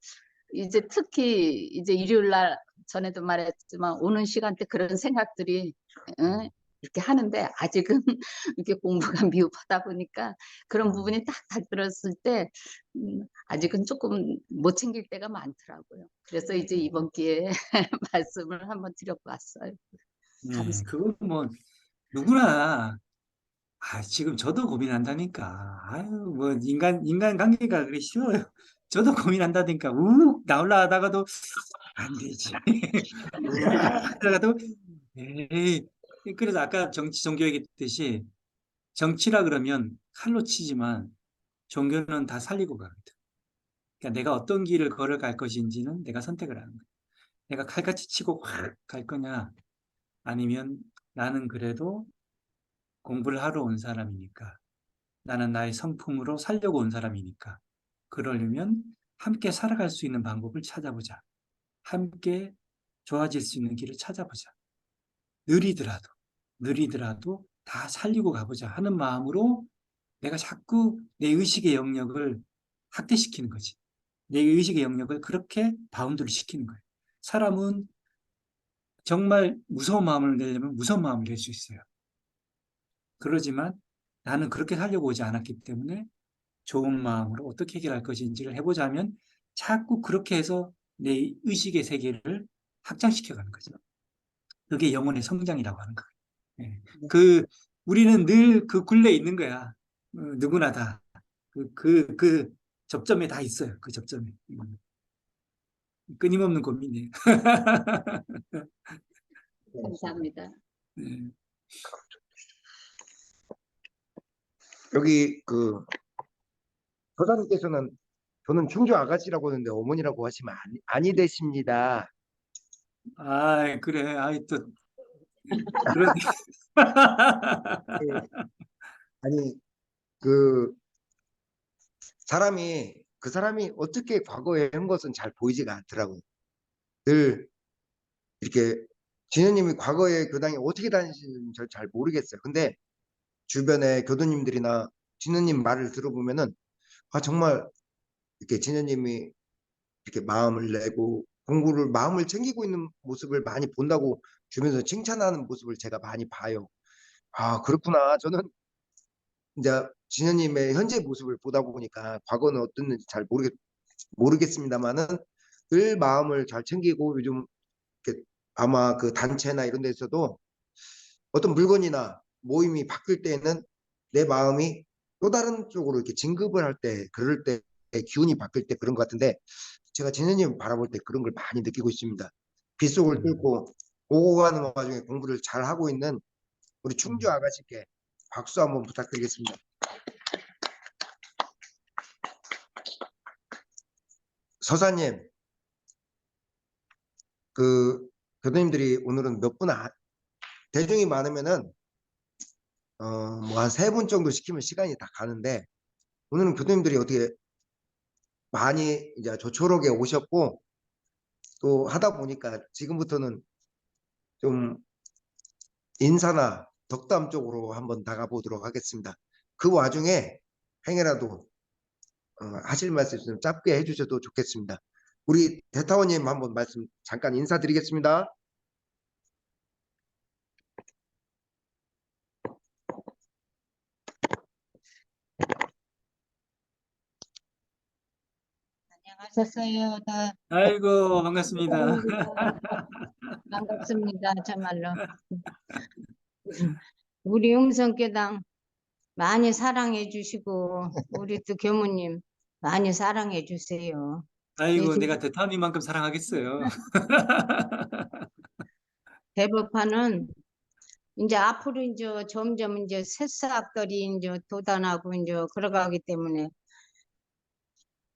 이제 특히 이제 일요일 날 전에도 말했지만 오는 시간대 그런 생각들이 이렇게 하는데 아직은 이렇게 공부가 미흡하다 보니까 그런 부분이 딱 들었을 때 아직은 조금 못 챙길 때가 많더라고요. 그래서 이제 이번 기회에 말씀을 한번 드려고 왔어요. 감사합니다. 그건 뭐 누구나 지금 저도 고민한다니까. 아유, 뭐 인간 관계가 그리 쉬워요. 저도 고민한다니까. 욱 나올라 하다가도 안 되지. 욱 하다가도 에이. 그래서 아까 정치 종교 얘기했듯이 정치라 그러면 칼로 치지만 종교는 다 살리고 가거든. 그러니까 내가 어떤 길을 걸어갈 것인지는 내가 선택을 하는 거야. 내가 칼같이 치고 확 갈 거냐, 아니면 나는 그래도 공부를 하러 온 사람이니까, 나는 나의 성품으로 살려고 온 사람이니까, 그러려면 함께 살아갈 수 있는 방법을 찾아보자. 함께 좋아질 수 있는 길을 찾아보자. 느리더라도 다 살리고 가보자 하는 마음으로 내가 자꾸 내 의식의 영역을 확대시키는 거지. 내 의식의 영역을 그렇게 바운드를 시키는 거예요. 사람은 정말 무서운 마음을 내려면 무서운 마음을 낼 수 있어요. 그러지만 나는 그렇게 살려고 오지 않았기 때문에 좋은 마음으로 어떻게 해결할 것인지를 해보자면 자꾸 그렇게 해서 내 의식의 세계를 확장시켜가는 거죠. 그게 영혼의 성장이라고 하는 거예요. 예. 우리는 늘 그 굴레에 있는 거야. 누구나 다. 그 접점에 다 있어요. 그 접점에. 끊임없는 고민이에요. 감사합니다. 네. 여기 그 소장님께서는 저는 충주 아가씨라고 하는데 어머니라고 하시면 아니 되십니다. 그래. 또, 그런, 예. 아니 그 그 사람이 어떻게 과거에 한 것은 잘 보이지가 않더라고요. 늘 이렇게 진현님이 과거에 교당에 어떻게 다니시는지 잘 모르겠어요. 근데 주변에 교도님들이나 진현님 말을 들어보면은 정말 이렇게 진현님이 이렇게 마음을 내고 공부를 마음을 챙기고 있는 모습을 많이 본다고 주변에서 칭찬하는 모습을 제가 많이 봐요. 그렇구나. 저는 이제 진현님의 현재 모습을 보다 보니까 과거는 어땠는지 잘 모르겠습니다만은 늘 마음을 잘 챙기고 요즘 이렇게 아마 그 단체나 이런 데서도 어떤 물건이나 모임이 바뀔 때에는 내 마음이 또 다른 쪽으로 이렇게 진급을 할 때, 그럴 때 기운이 바뀔 때 그런 것 같은데 제가 진현님 바라볼 때 그런 걸 많이 느끼고 있습니다. 빗속을 뚫고 오고 가는 와중에 공부를 잘 하고 있는 우리 충주 아가씨께 박수 한번 부탁드리겠습니다. 서사님, 그 교수님들이 오늘은 몇 분 대중이 많으면은 뭐 한 3분 정도 시키면 시간이 다 가는데 오늘은 교수님들이 어떻게 많이 이제 조촐하게 오셨고 또 하다 보니까 지금부터는 좀 인사나 덕담 쪽으로 한번 나가보도록 하겠습니다. 그 와중에 행여라도 하실 말씀 좀 짧게 해주셔도 좋겠습니다. 우리 대타원님 한번 말씀 잠깐 인사드리겠습니다. 안녕하셨어요. 아이고, 반갑습니다. 반갑습니다. 정말로. 우리 음성교당 많이 사랑해 주시고 우리 또 교무님 많이 사랑해 주세요. 아이고, 내가 대타님만큼 사랑하겠어요. 대법관은 이제 앞으로 이제 점점 이제 새싹들이 이제 돋아나고 이제 걸어가기 때문에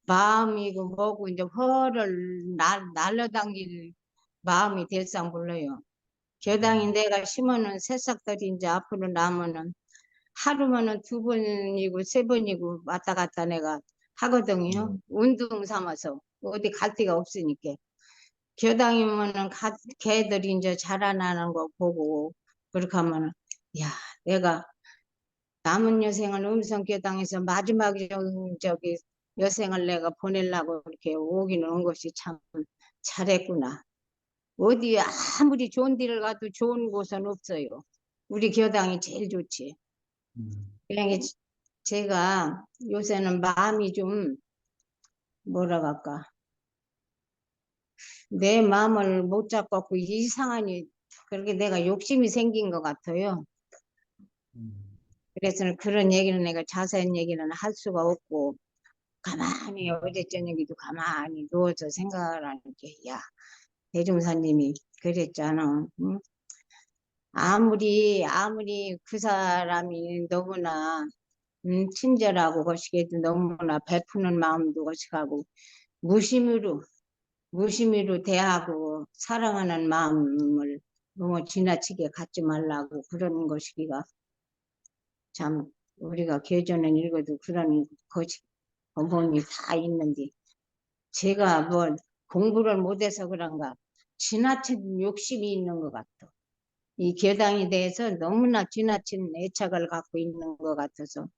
마음이고 뭐고 이제 허를 날려당길 마음이 될상 몰라요. 교당이 내가 심어놓은 새싹들이 이제 앞으로 나면은 하루면은 2번이고 3번이고 왔다 갔다 내가 하거든요. 운동 삼아서 어디 갈 데가 없으니까. 교당이면은 걔들이 이제 자라나는 거 보고 그렇게 하면은 야 내가 남은 여생은 음성교당에서 마지막 저기 여생을 내가 보내려고 이렇게 오기는 온 것이 참 잘했구나. 어디 아무리 좋은 데를 가도 좋은 곳은 없어요. 우리 교당이 제일 좋지. 그냥 제가 요새는 마음이 좀 뭐라 할까 내 마음을 못 잡고 이상하니 그렇게 내가 욕심이 생긴 것 같아요. 그래서 그런 얘기는 내가 자세한 얘기는 할 수가 없고 가만히 어제 저녁에도 가만히 누워서 생각을 하는 게 야, 대종사님이 그랬잖아. 응? 아무리 그 사람이 너무나 친절하고 거시기도 너무나 베푸는 마음도 거시하고 무심으로 대하고 사랑하는 마음을 너무 지나치게 갖지 말라고 그러는 것이기가 참 우리가 교전을 읽어도 그런 것이 본이 다 있는데 제가 뭐 공부를 못해서 그런가 지나친 욕심이 있는 것 같아. 이 교당에 대해서 너무나 지나친 애착을 갖고 있는 것 같아서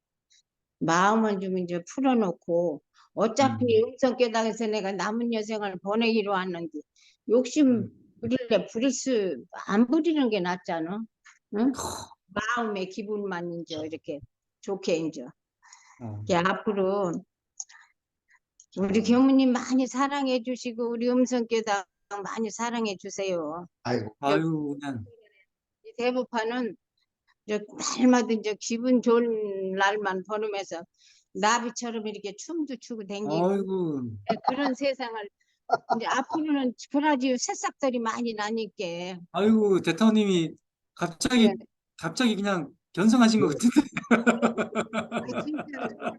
마음은 좀 이제 풀어놓고 어차피 음성교당에서 내가 남은 여생을 보내기로 하는데 욕심 부릴래 부릴 수 안 부리는 게 낫잖아. 응? 마음의 기분만 이제 이렇게 좋게 이제 이게 앞으로 우리 교무님 많이 사랑해 주시고 우리 음성교당 많이 사랑해 주세요. 아이고, 아유, 그냥, 이 대부판은 이제 날마다 이제 기분 좋은 날만 보내면서 나비처럼 이렇게 춤도 추고 댕기고 아이고, 그런 세상을 이제 앞으로는 그라지요 새싹들이 많이 나니까 아이고, 대통령님이 예. 갑자기 그냥 견성하신 것 같은데.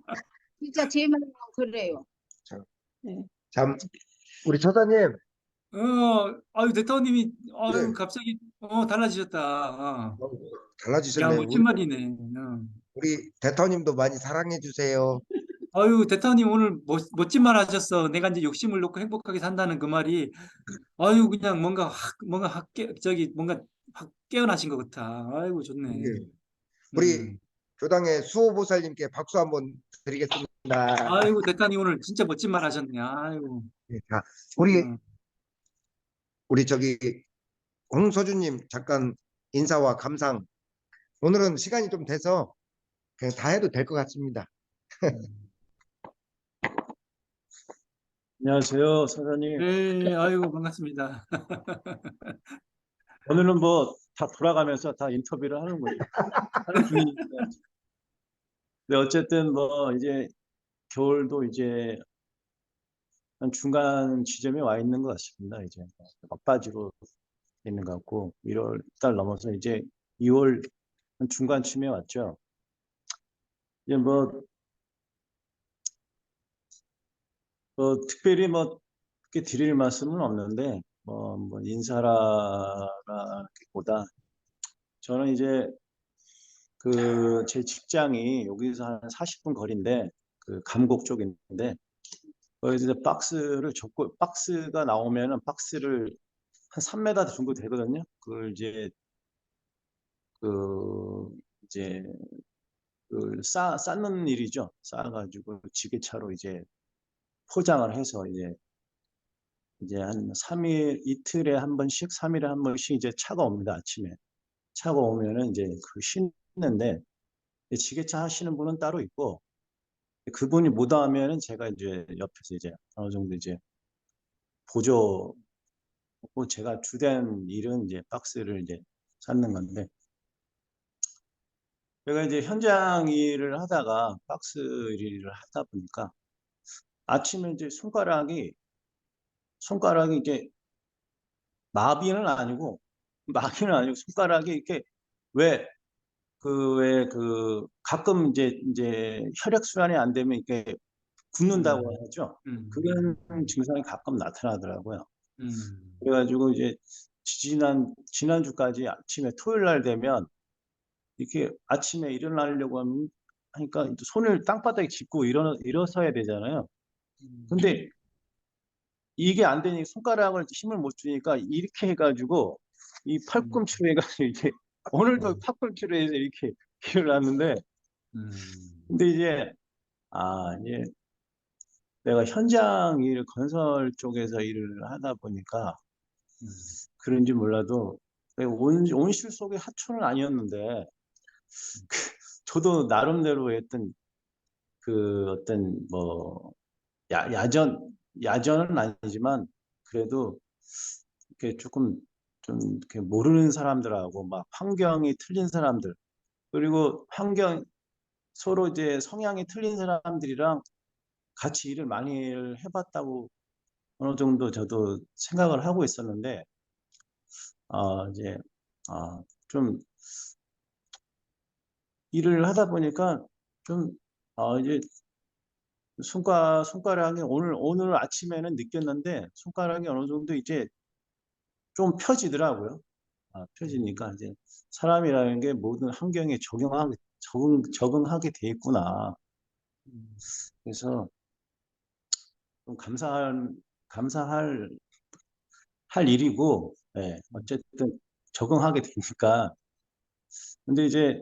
아, 진짜 제 마음은 그래요. 참, 예. 참, 우리 처사님, 아유, 대통령님이, 아유, 네, 갑자기, 달라지셨다. 야, 달라지셨네요. 멋진 말이네. 우리 대터님도 많이 사랑해 주세요. 아유, 대통령님 오늘 멋진 말 하셨어. 내가 이제 욕심을 놓고 행복하게 산다는 그 말이, 아유, 그냥 뭔가 확 깨어나신 것 같아. 아이고, 좋네. 예. 우리 음. 교당의 수호보살님께 박수 한번 드리겠습니다. 아이고, 대통령님 오늘 진짜 멋진 말 하셨네. 아이고, 예, 자, 우리 음. 우리 저기 홍서준님 잠깐 인사와 감상. 오늘은 시간이 좀 돼서 그냥 다 해도 될 것 같습니다. 안녕하세요, 사장님. 네, 아이고, 반갑습니다. 오늘은 뭐 다 돌아가면서 다 인터뷰를 하는 중이니까. 근데 어쨌든 뭐 이제 겨울도 이제 한 중간 지점에 와 있는 것 같습니다. 이제 막바지로 있는 것 같고 1월 달 넘어서 이제 2월 한 중간쯤에 왔죠. 이제 뭐 특별히 뭐 그렇게 드릴 말씀은 없는데 뭐 인사라기보다 저는 이제 그 제 직장이 여기서 한 40분 거리인데 그 감곡 쪽인데 거기서 이제 박스를 접고 박스가 나오면은 박스를 한 3m 정도 되거든요. 그걸 그 이제 쌓는 일이죠. 쌓아가지고 지게차로 이제 포장을 해서 이제 한 3일 이틀에 한 번씩 3일에 한 번씩 이제 차가 옵니다. 아침에 차가 오면은 이제 그 싣는데 지게차 하시는 분은 따로 있고 그분이 못 하면은 제가 이제 옆에서 이제 어느 정도 이제 보조 제가 주된 일은 이제 박스를 이제 쌓는 건데 제가 이제 현장 일을 하다가 박스 일을 하다 보니까 아침에 이제 손가락이 이게 마비는 아니고 손가락이 이렇게 왜 가끔 이제 혈액 순환이 안 되면 이렇게 굳는다고 하죠. 음, 그런 증상이 가끔 나타나더라고요. 음, 그래가지고 이제 지난주까지 아침에 토요일 날 되면 이렇게 아침에 일어나려고 하니까 손을 땅바닥에 짚고 일어서야 되잖아요. 근데 이게 안 되니 손가락을 힘을 못 주니까 이렇게 해가지고 이 팔꿈치로 해가지고 이제 오늘도 팔꿈치로 해서 이렇게 일어났는데 근데 이제 내가 현장 일 건설 쪽에서 일을 하다 보니까 그런지 몰라도 온실 속의 하초는 아니었는데 저도 나름대로 했던 그 어떤 뭐 야전은 아니지만 그래도 이렇게 조금 좀 이렇게 모르는 사람들하고 막 환경이 틀린 사람들 그리고 서로 이제 성향이 틀린 사람들이랑 같이 일을 많이 해봤다고 어느 정도 저도 생각을 하고 있었는데 이제 좀 일을 하다 보니까 좀 이제 손가락이 오늘 아침에는 느꼈는데 손가락이 어느 정도 이제 좀 펴지더라고요. 펴지니까 이제 사람이라는 게 모든 환경에 적응하게 돼 있구나. 그래서 좀 감사할 할 일이고, 예, 어쨌든 적응하게 되니까. 근데 이제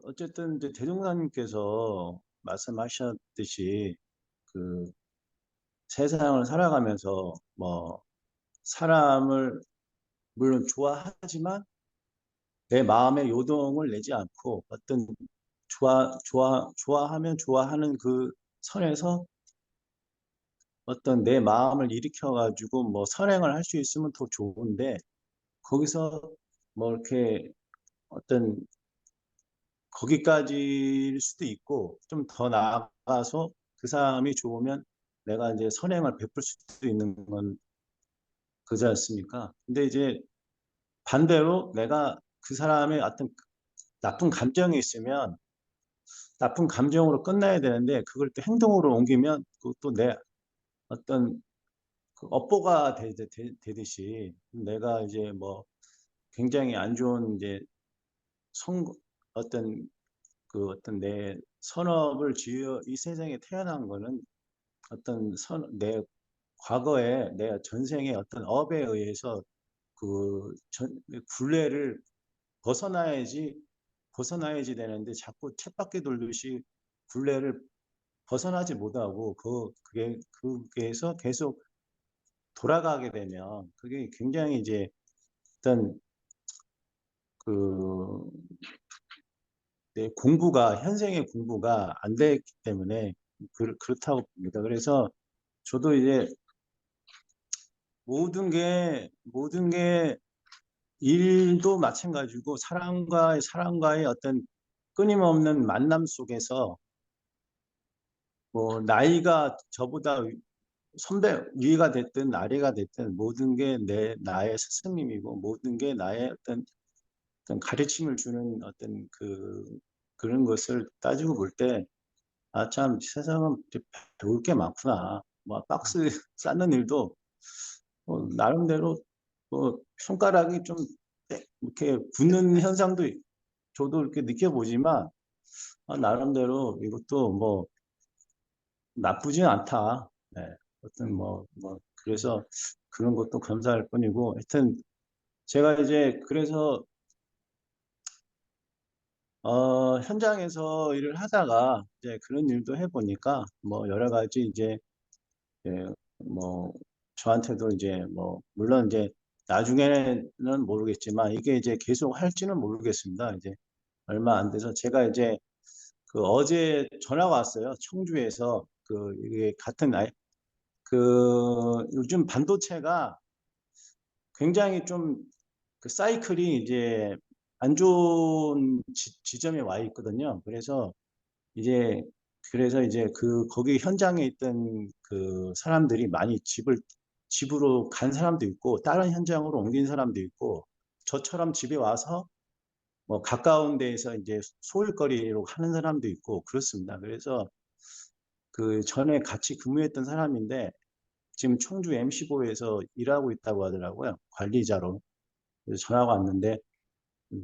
어쨌든 이제 대종사님께서 말씀하셨듯이 그 세상을 살아가면서 뭐 사람을 물론 좋아하지만 내 마음의 요동을 내지 않고 어떤 좋아하면 좋아하는 그 선에서 어떤 내 마음을 일으켜가지고 뭐 선행을 할 수 있으면 더 좋은데 거기서 뭐 이렇게 어떤 거기까지일 수도 있고 좀 더 나아가서 그 사람이 좋으면 내가 이제 선행을 베풀 수도 있는 건 그지 않습니까? 근데 이제 반대로 내가 그 사람의 어떤 나쁜 감정이 있으면 나쁜 감정으로 끝나야 되는데 그걸 또 행동으로 옮기면 그것도 내 어떤 그 업보가 되듯이 내가 이제 뭐 굉장히 안 좋은 이제 성 어떤 어떤 내 선업을 지어 이 세상에 태어난 거는 어떤 내 과거에 내 전생의 어떤 업에 의해서 굴레를 벗어나야지 되는데 자꾸 쳇바퀴 돌듯이 굴레를 벗어나지 못하고 그게서 계속 돌아가게 되면 그게 굉장히 이제 어떤 그 내 현생의 공부가 안 됐기 때문에 그렇다고 봅니다. 그래서 저도 이제 모든 게 일도 마찬가지고 사람과의 어떤 끊임없는 만남 속에서 뭐 나이가 저보다 위가 됐든 아래가 됐든 모든 게 나의 스승님이고 모든 게 나의 어떤 가르침을 주는 어떤 그런 것을 따지고 볼 때, 참, 세상은 배울 게 많구나. 뭐, 박스 쌓는 일도, 나름대로, 손가락이 좀, 이렇게 굳는 현상도 저도 이렇게 느껴보지만, 나름대로 이것도 뭐, 나쁘진 않다. 네. 그래서 그런 것도 감사할 뿐이고, 하여튼, 제가 이제, 그래서, 현장에서 일을 하다가 이제 그런 일도 해보니까 뭐 여러 가지 이제 예, 뭐 저한테도 이제 뭐 물론 이제 나중에는 모르겠지만 이게 이제 계속 할지는 모르겠습니다. 이제 얼마 안 돼서 제가 이제 어제 전화가 왔어요. 청주에서 이게 같은 요즘 반도체가 굉장히 좀 사이클이 이제 안 좋은 지점에 와 있거든요. 이제 그래서 이제 거기 현장에 있던 그 사람들이 많이 집으로 간 사람도 있고 다른 현장으로 옮긴 사람도 있고 저처럼 집에 와서 뭐 가까운 데에서 이제 소일거리로 하는 사람도 있고 그렇습니다. 그래서 전에 같이 근무했던 사람인데 지금 청주 MC5에서 일하고 있다고 하더라고요. 관리자로. 그래서 전화가 왔는데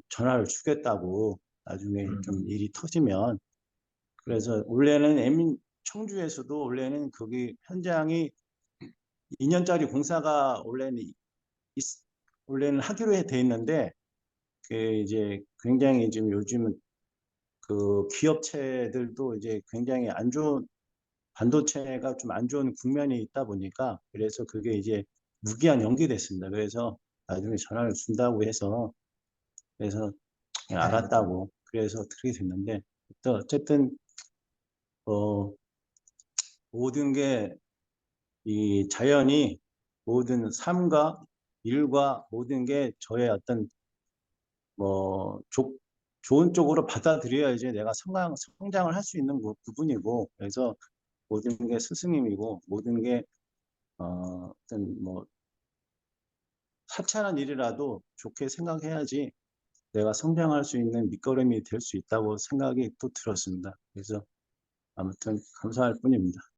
전화를 주겠다고 나중에 좀 일이 터지면 그래서 청주에서도 원래는 거기 현장이 2년짜리 공사가 원래는 하기로 돼 있는데 이제 굉장히 지금 요즘은 기업체들도 이제 굉장히 안 좋은 반도체가 좀 안 좋은 국면이 있다 보니까 그래서 그게 이제 무기한 연기됐습니다. 그래서 나중에 전화를 준다고 해서 그래서 그냥 알았다고 그래서 그렇게 됐는데 또 어쨌든 모든 게 이 자연이 모든 삶과 일과 모든 게 저의 어떤 뭐 좋은 쪽으로 받아들여야지 내가 성장을 할 수 있는 부분이고 그래서 모든 게 스승님이고 모든 게 어떤 뭐 하찮은 일이라도 좋게 생각해야지 내가 성장할 수 있는 밑거름이 될 수 있다고 생각이 또 들었습니다. 그래서 아무튼 감사할 뿐입니다.